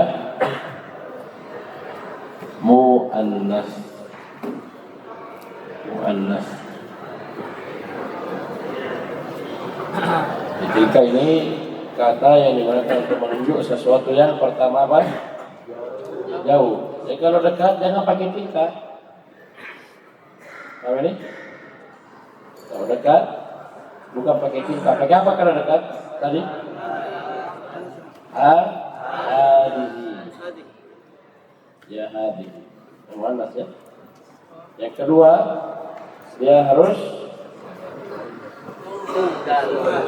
mu'annas. Mu'annas. Tilka ini kata yang digunakan untuk menunjuk sesuatu yang pertama apa? Jauh. Jadi kalau dekat jangan pakai tilka. Tahu ini? Kalau dekat bukan pakai tilka. Pakai apa kalau dekat? Tadi? Hadihi. Ya hadihi. Mu'annas ya. Yang kedua, dia harus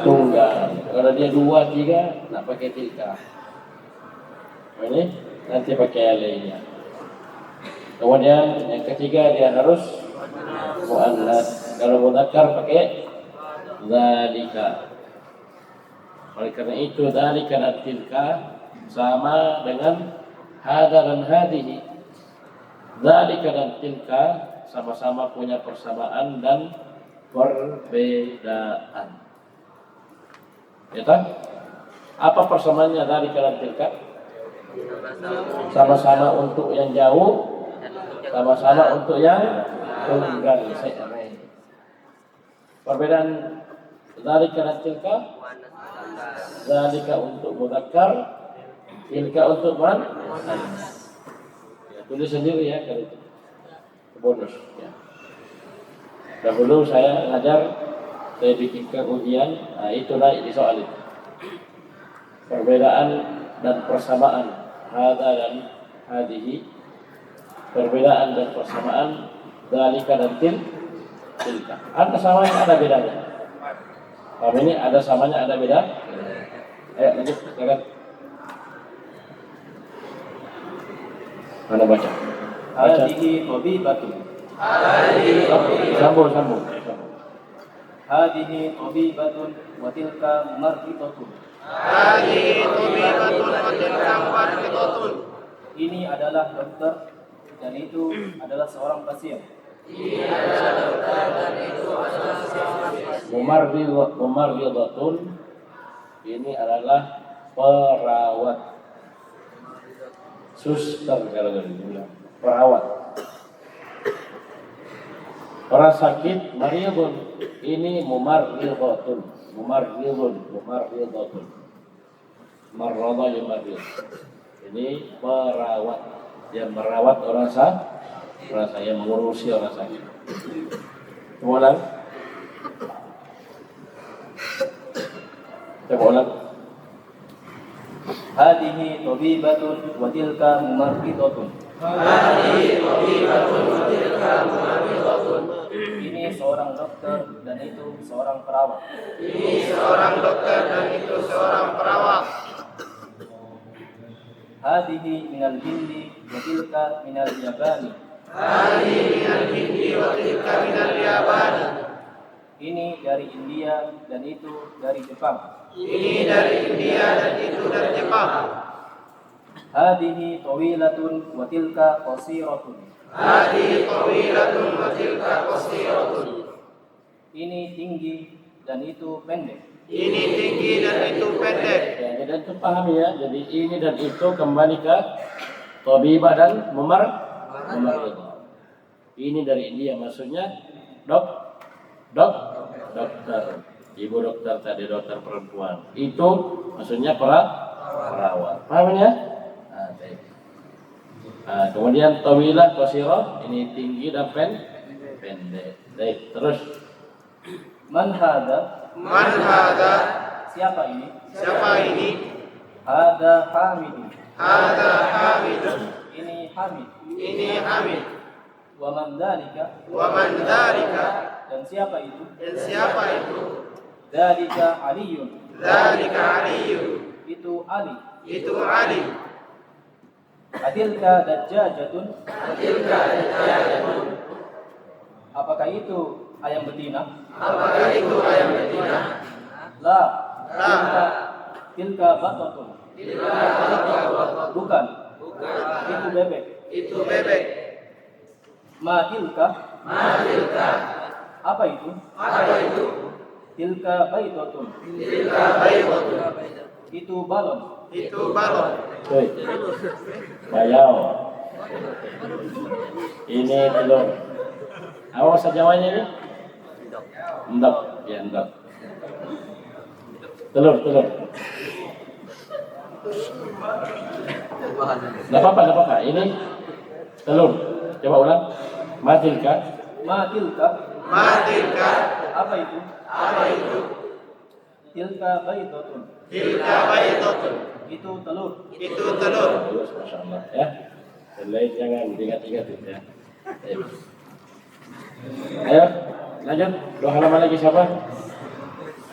tunggal. Kalau dia dua, tiga, nak pakai tilka. Ini nanti pakai alainya. Kemudian yang ketiga dia harus mu'annas. Kalau mudzakkar pakai dzalika. Oleh karena itu dzalika dan tilka sama dengan hada dan hadihi. Dzalika dan tilka sama-sama punya persamaan dan perbedaan. Ya kan? Apa persamaannya dzalika dan tilka? Sama-sama untuk yang jauh, sama-sama untuk yang tunggal sekret. Perbedaan dzalika dan tilka, dzalika untuk mudzakkar, tilka untuk muannas. Ya, tulis sendiri ya kalau itu. Bonus ya. Dahulu saya ngajar, saya bikinkan ujian, nah itulah ini soal itu. Perbedaan dan persamaan hada dan hadihi, perbedaan dan persamaan dzalika dan tilka. Ada samanya, ada bedanya. Paham ini ada samanya, ada beda. Ayo lanjut, silakan. Mana baca? Hadihi tabibatun. Sambung. Hadihi tabibatun wa tilka marqitatun. Ini adalah dokter dan itu adalah seorang pasien. Mumarridatun ini adalah perawat. Suster kalau dibilang perawat. Orang sakit maridun ini mumarridatun. Marrada yumarrid. Ini perawat yang merawat orang sakit, yang mengurusi orang sakit. Coba ulang. Hadihi tabibatun wa tilka marqitatun. Ini seorang dokter dan itu seorang perawat. Hadihi minal hindi wa tilka minal yabani. Ini dari India dan itu dari Jepang. Ini dari India dan itu dari Jepang. Hadihi tawilatun wa tilka qasiratun. Hadihi tawilatun wa tilka qasiratun. Ini tinggi dan itu pendek. Ini tinggi dan itu pendek. Ya, jadi itu pahami ya. Jadi ini dan itu kembali ke tabibah dan mumarridah. Ini dari India maksudnya dokter. Ibu dokter tadi dokter perempuan. Itu maksudnya perawat. Paham ya? Nah, baik. Nah, kemudian tawilah qasirah ini tinggi dan pendek. Baik, terus Man hada? Man hada? Siapa ini? Siapa ini? Hada Hamid. Hada Hamid. Ini Hamid. Ini Hamid. Wa man dzalika? Wa man dzalika? Dan siapa itu? Dan siapa itu? Dzalika Aliyun. Dzalika Aliyu. Itu Ali. Itu Ali. Adilka dajjajatun. Tilka dajjajatun. Apakah itu ayam betina? Apakah itu ayam betina? La. La. Tilka batatun. Bukan. Itu bebek. Itu bebek. Ma tilka. Ma tilka? Apa itu? Apa itu? Tilka baitatun. Tilka baydatun. Itu balon. Itu balon. Cuy, bayau. Ini telur. Apa bahasa Jawanya ini? Endok. Ya, endok. Telur. Nggak apa-apa. Ini telur. Coba ulang. Matilka. Ma tilka. Ma tilka? Apa itu? Apa itu? Tilka baitatun. Tilka baydatun. Itu telur. Itu telur. Bagus, Masya Allah ya. Selain jangan diingat-ingat ya. Ayo, lanjut. Dua halaman lagi siapa?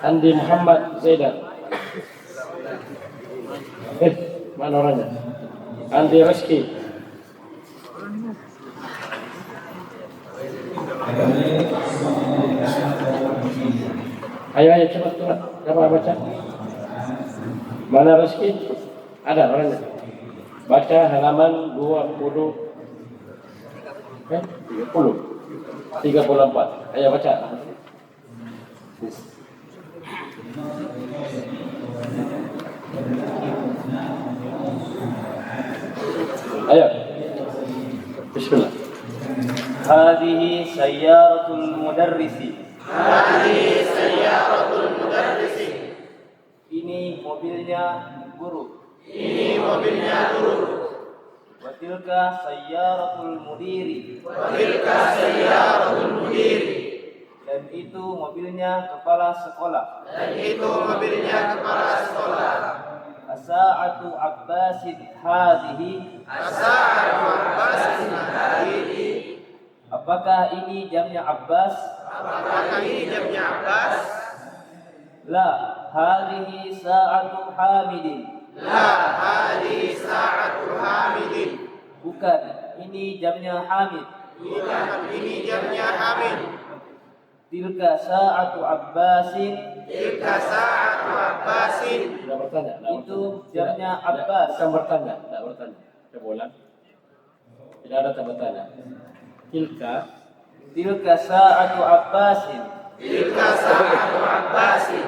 Andi Muhammad Zaidan. Mana orangnya? Andi Rizki. Ayo cepat. Siapa baca? Mana Rizki? Ada orangnya. Baca halaman 34. Ayo baca. Ayo. Bismillah. Hadhihi sayyaratul mudarrisi. Hadihi sayyaratul mudarrisi. Ini mobilnya guru. Ini mobilnya guru. Wa tilka sayyaratul mudiri. Wa tilka sayyaratul mudiri. Dan itu mobilnya kepala sekolah. Dan itu mobilnya kepala sekolah. As-sa'atu Abbasin hadhihi. As-sa'atu Abbasin hadihi. Apakah ini jamnya Abbas? Apakah ini jamnya Abbas? La, hadhihi sa'atu Hamidin. La, hadihi sa'atu Hamidin. Bukan, ini jamnya Hamid. Bukan, ini jamnya Hamid. Tilka sa'atu Abbasin. Tilka sa'atu Abbasin. Tidak bertanya. Itu jamnya Abbas. Bukan bertanya. Coba ulang. Tidak ada tanda tanya. Tilka sa'atu Abbasin. Tilka sa'atu Abbasin.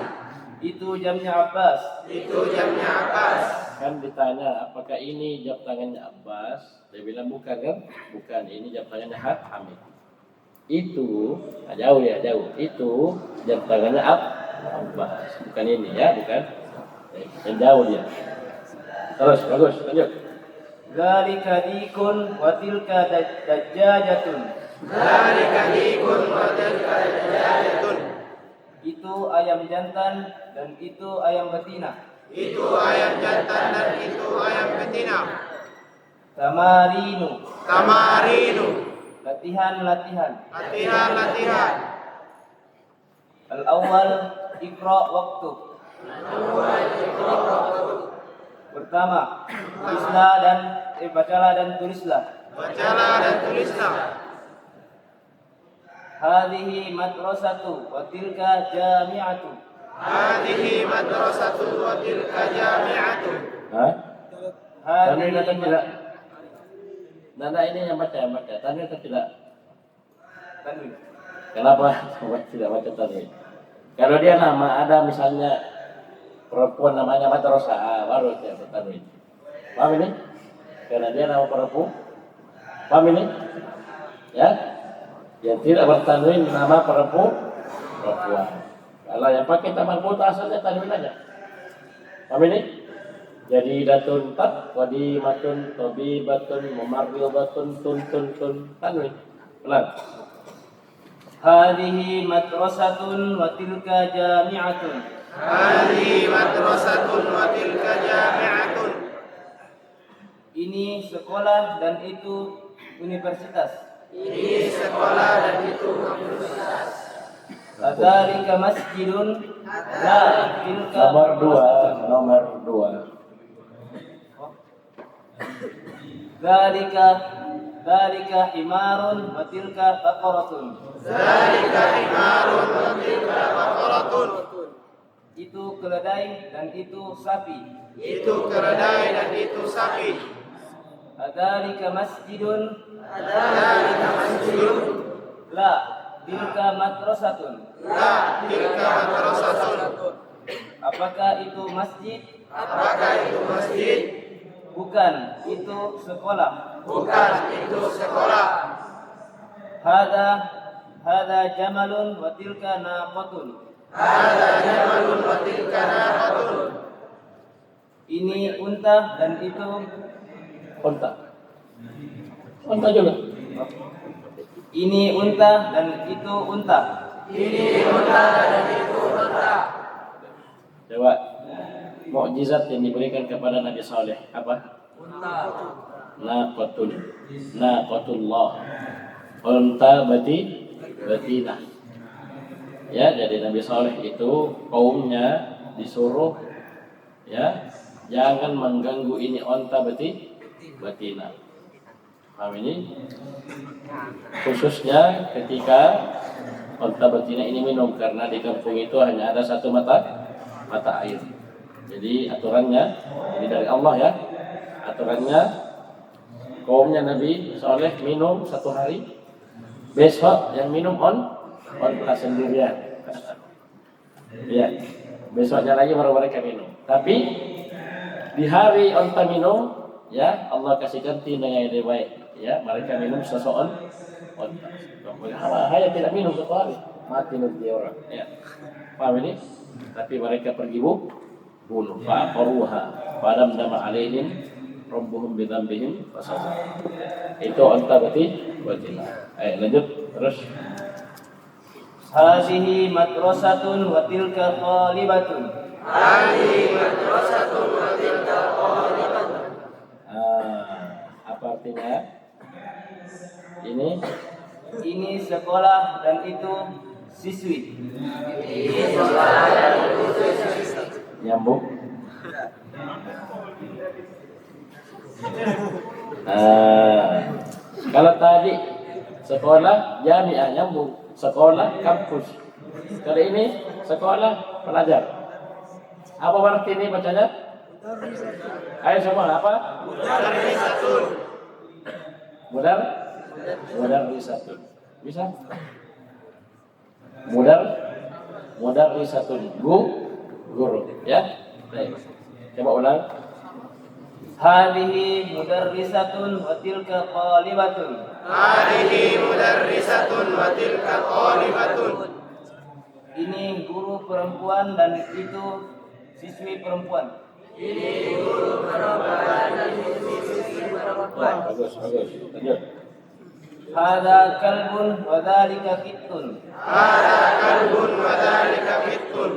Itu jamnya Abbas. Itu jamnya Abbas. Kan ditanya apakah ini jam tangannya Abbas? Dia bilang bukan kan? Bukan, ini jam tangannya Hamid. Itu jauh. Itu jam tangannya Abbas. Bukan ini ya, bukan. Yang jauh dia. Terus bagus, lanjut. Dzalika dikun wa tilka dajjajatun. Dzalika dikun wa tilka dajjajatun. Itu ayam jantan dan itu ayam betina. Itu ayam jantan dan itu ayam betina. Tamarinu. Tamarinu. Latihan. Latihan. Al-awwal Iqra waktu. Pertama, bacalah dan tulislah. Bacalah dan tulislah. Hadhihi madrasatu wa tilka jami'atu. Hadhihi madrasatu wa tilka jami'atu. Hah? Tanwin atau Hadhihi tidak? Nana ini yang baca. Tanwin atau tidak? tanwin. Kenapa tidak baca tanwin? Kalau dia nama ada misalnya perempuan namanya madrasah, baru dia bertanwin. Paham ini? Karena dia nama perempuan. Paham ini? Ya? Yang tidak bertanwin nama perempuan. Kalau yang pakai taman buta asalnya tanwin aja. Paham ini? Jadi datun tat, wadimatun, tabibatun, mumarridatun, tun, tanwin. Pelan. Hadhihi madrasatun wa tilka jami'atun. Hadhihi madrasatun wa tilka jami'atun. Ini sekolah dan itu universitas. Ini sekolah dan itu universitas. Hadzalika masjidun la tilka Nomor dua. Dzalika himarun wa tilka baqaratun. Dzalika himarun wa tilka baqaratun. Itu keledai dan itu sapi. Itu keledai dan itu sapi. Hadzalika masjidun Dzalika masjidun. la tilka madrasatun. La tilka madrasatun. Apakah itu masjid? Apakah itu masjid? Bukan, itu sekolah. Bukan, itu sekolah. Hada jamalun wa tilka naqatun. Hadza jamalun wa tilka naqatun. Ini unta dan itu Unta juga. ini unta dan itu unta. Ini unta dan itu unta. Coba mukjizat yang diberikan kepada Nabi Saleh apa? Naqatullah. Unta betina. Ya, jadi Nabi Saleh itu kaumnya disuruh ya jangan mengganggu ini unta betina. Paham ini? Khususnya ketika unta betina ini minum karena di kampung itu hanya ada satu mata air. Jadi aturannya ini dari Allah ya. Aturannya kaumnya Nabi Saleh minum satu hari. Besok yang minum onta sendirian. Ya. Besoknya lagi baru mereka minum. Tapi di hari onta minum ya Allah kasih ganti dengan yang lebih baik. Ya, mereka minum seseorang onta. Hanya tidak minum satu hari mati nanti orang. Ya. Paham ini? Tapi mereka pergi bunuh. Fa'aqaruha fadamdama alaihim rabbuhum bidzambihim fasazah. Itu onta betina. Ayo lanjut terus. Hadhihi madrasatun wa tilka talibatun. Hadhihi madrasatun wa tilka talibatun. Apa artinya? Ini sekolah dan itu siswi. Ini sekolah dan itu siswi. Nyambung. Kalau tadi sekolah jamiah nyambung, sekolah kampus. Kalau ini sekolah pelajar. Apa arti ini bacanya? Ayo semua apa? Mudarrisatun. Bisa? Mudarrisatun. Guru, ya. Baik. Coba ulang. Hadhihi mudarrisatun wa tilka talibatun. Hadhihi mudarrisatun wa tilka talibatun. Ini guru perempuan dan itu siswi perempuan. Ini guru perempuan dan itu siswi perempuan. Bagus. Lanjut. Hadza kalbun wa dzalika kittun. Hadza kalbun wa dzalika kittun.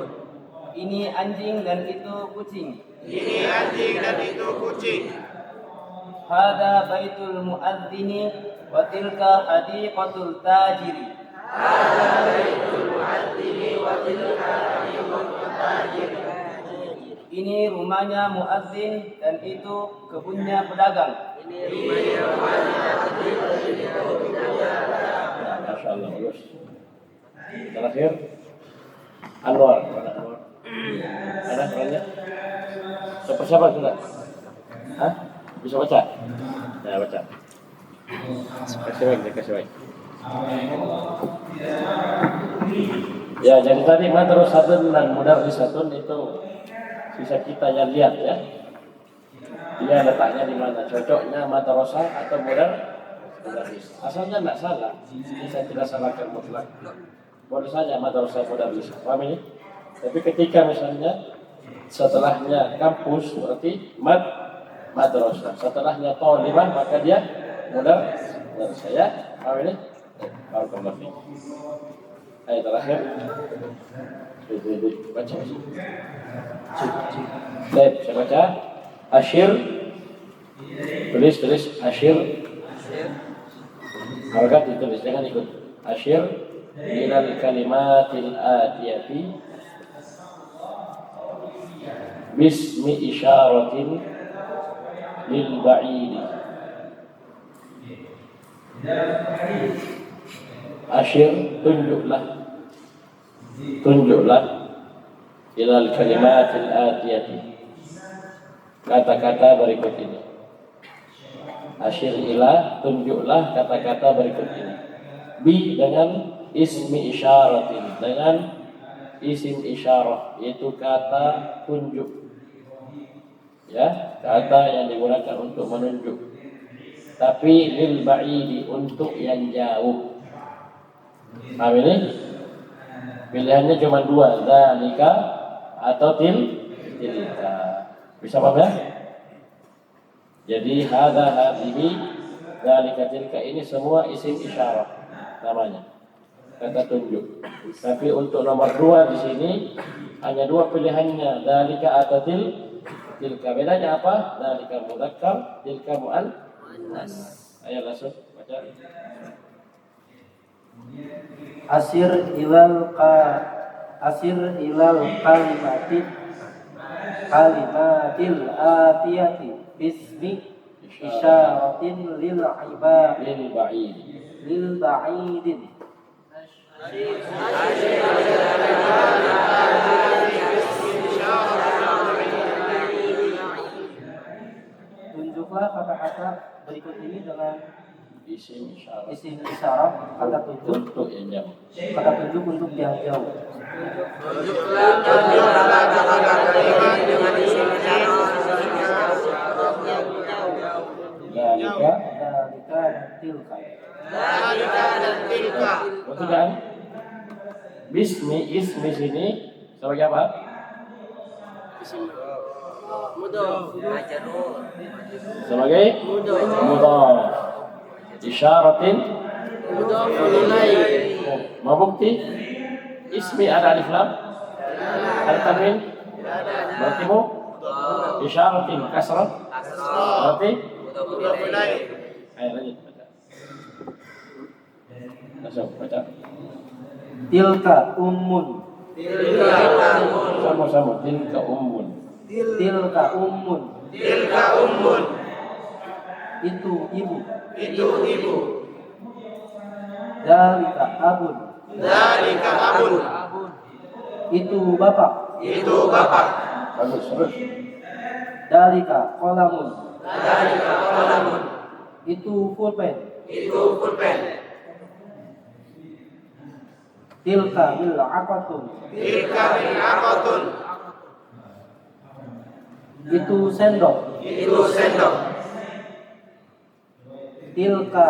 Ini anjing dan itu kucing. Ini anjing dan itu kucing. Hadza baitul muadzini wa tilka hadiqatul tajiri. Hadza baitul muadzini wa tilka hadiqatul tajiri. Ini rumahnya muadzin dan itu kebunnya pedagang. Ini rumahnya muadzin dan itu kebunnya pedagang. Masya Allah, bagus. Terakhir, Anwar. Mana Anwar? Ada perannya? Siapa sudah? Hah? Bisa baca? Ya, baca. Kasih baik. Ya, jadi tadi madrasatun dan mudarrisatun itu bisa kita yang lihat ya. Dia letaknya di mana? Cocoknya madrasah atau mudarris. Asalnya tidak salah. Ini saya tidak salahkan mutlak. Boleh saja madrasah mudarris. Paham ini? Tapi ketika misalnya setelahnya kampus berarti madrasah. Setelahnya thalibah maka dia mudarris. Saya paham ini? Barakallahu fiik. Ayat terakhir. Baca. Baik, saya baca. Asyir. Tulis asyir. Harakat ditulis, jangan ikut. Asyir ilal kalimatil atiyati bismi isyaratin lil ba'idi. Asyir, tunjuklah ilal kalimatil atiyati, kata-kata berikut ini. Asyir ila, tunjuklah kata-kata berikut ini. Bi dengan ismi isyaratin, dengan isim isyarah, yaitu kata tunjuk. Ya, kata yang digunakan untuk menunjuk. Tapi lil ba'idi, untuk yang jauh. Paham ini? Pilihannya cuma dua, dzalika atau tilka. Bisa paham ya? Jadi hadhihi, dzalika, tilka ini semua isim isyarah namanya. Kata tunjuk. Tapi untuk nomor 2 di sini hanya 2 pilihannya, dzalika atau tilka. Bedanya apa? Dzalika mudzakkar, tilka muannas. Ayo langsung baca. Asir ilal kalimatil atiyati bismi isyaratin lil ba'idin. Tunjuklah kata-kata berikut ini dengan isim isyarat, kata tunjuk untuk yang jauh. Tunjuklah kata-kata kalimat dengan isim isyarat yang jauh. Dzalika dan tilka. Betul kan? Ismi sini sebagai apa? Mudhof. Sebagai mudhaf. Isyaratin Mudhof ilaih. mau bukti? Ismi ada alif lam? Ada tanwin? Berarti mu? Isyaratin kasrah? Berarti? Mudhof ilaih. Ayo lanjut baca. Langsung baca. tilka ummun. Sama-sama. Tilka ummun. Itu ibu. Ibu. Dzalika abun. Itu bapak. Bagus, terus. Dzalika qalamun. Itu pulpen. Tilka mil'aqatun. Itu sendok. Tilka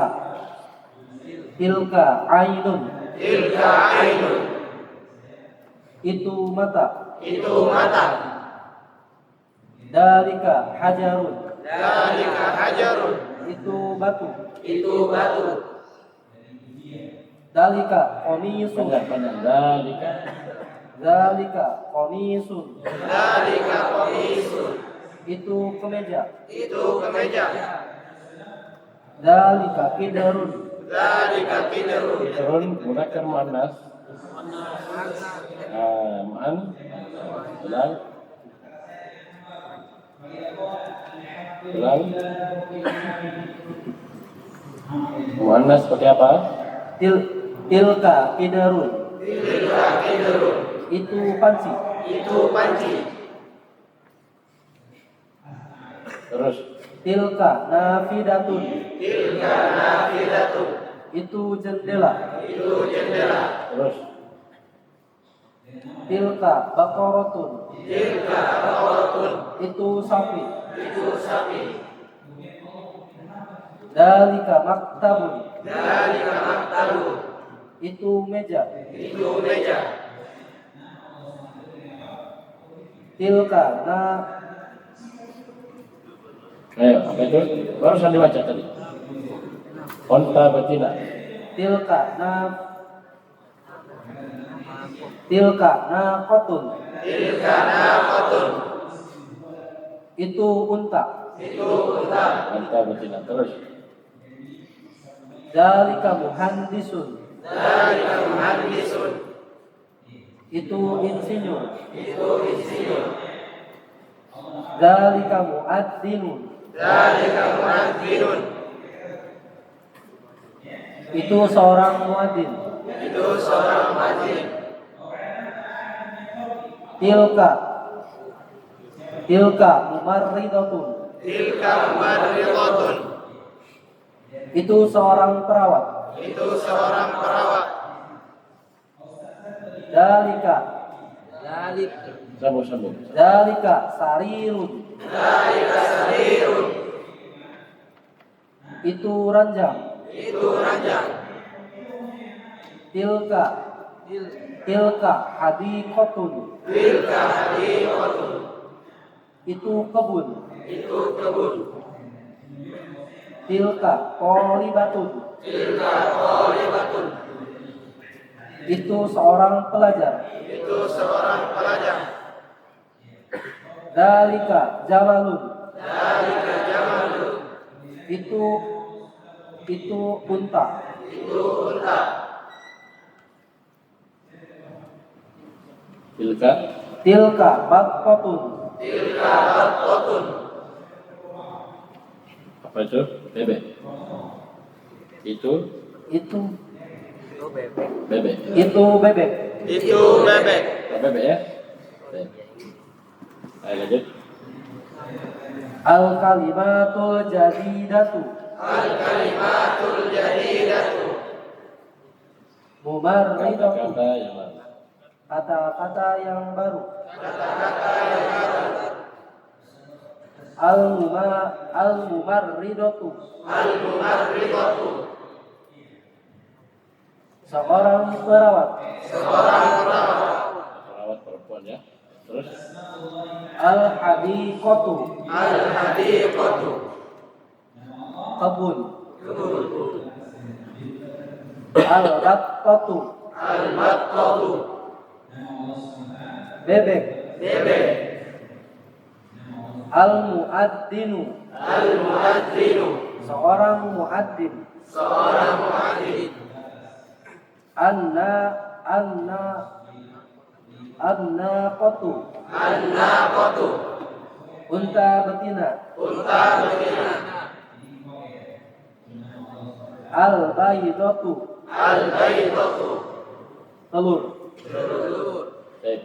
ainun. Itu mata. Dzalika hajarun. Itu batu. Dzalika qamisun. Dzalika qamisun. Itu kemeja. Dzalika kidarun. Turun mudzakkar muannas. Ma'an. Ulang. Muannas seperti apa? Tilka kidarun. Itu panci. Terus. Tilka nafidatun. Itu jendela. Terus. Tilka baqaratun. Itu sapi. Dalika maktabun. Itu meja. Tilka Ayo, apa itu? Barusan dibaca tadi. Onta betina. Tilka naqatun. Itu unta. Onta betina. Terus. Dalika muhandisun. Itu insinyur. Dalika muadzzinun. Itu seorang muadzin. Tilka mumarridatun. Itu seorang perawat. Dalika Sambung. Dalika sarirun. Itu ranjang. Tilka hadiqatun. Itu kebun. Tilka qoribatun. Itu seorang pelajar. Dalika jamalun. Itu unta. Tilka baqqatun. Apa itu? Bebek. Itu bebek. Itu bebek. Bebek ya? Ayo lanjut. Al kalimatul jadidatu. Mumarridatu. Kata-kata yang lalu. Kata-kata yang baru. Al mumarridatu. Seorang perawat. Perawat perempuan ya. Terus. Al hadiqatu. Kebun. Al battatu. Bebek. Al muadzinu. Seorang muadzin. An-naqatu. Unta betina. Al-baydatu. Telur. Baik.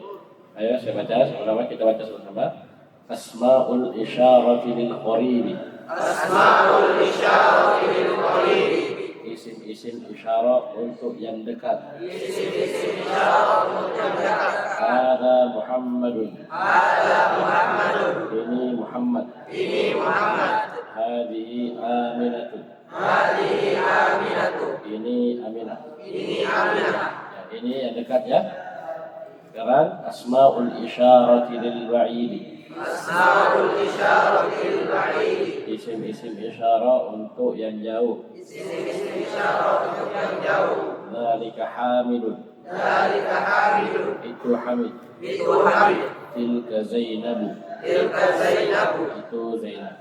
Ayo saya baca sama-sama, kita baca sama-sama. Asmaul isyarati lil qaribi. Isim-isim isyarat untuk yang dekat. Ada Muhammadun. Ini Muhammad. Hadihi Aminatun. Ini Aminah. Ya, ini yang dekat ya. Sekarang asmaul isyarati lil ba'idi. Isim-isim isyarat untuk yang jauh. Dzalika hamidun. Itu Hamid. Tilka Zainabu. Itu Zainab.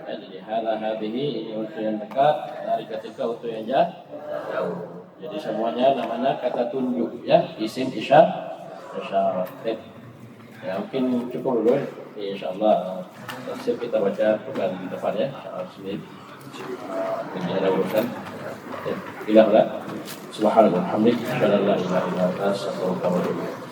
Ya, jadi hadhihi ini untuk yang dekat, dari ketika untuk yang jauh. Jadi semuanya namanya kata tunjuk ya, isim isyarat. Ya mungkin cukup dulu. Insyaallah tafsir kita baca bukan di depan ya. Insyaallah sini. Ini ada urusan. Ilah lah. Subhanallah, alhamdulillah, la ilaha illa anta, astaghfiruka wa atubu ilaik.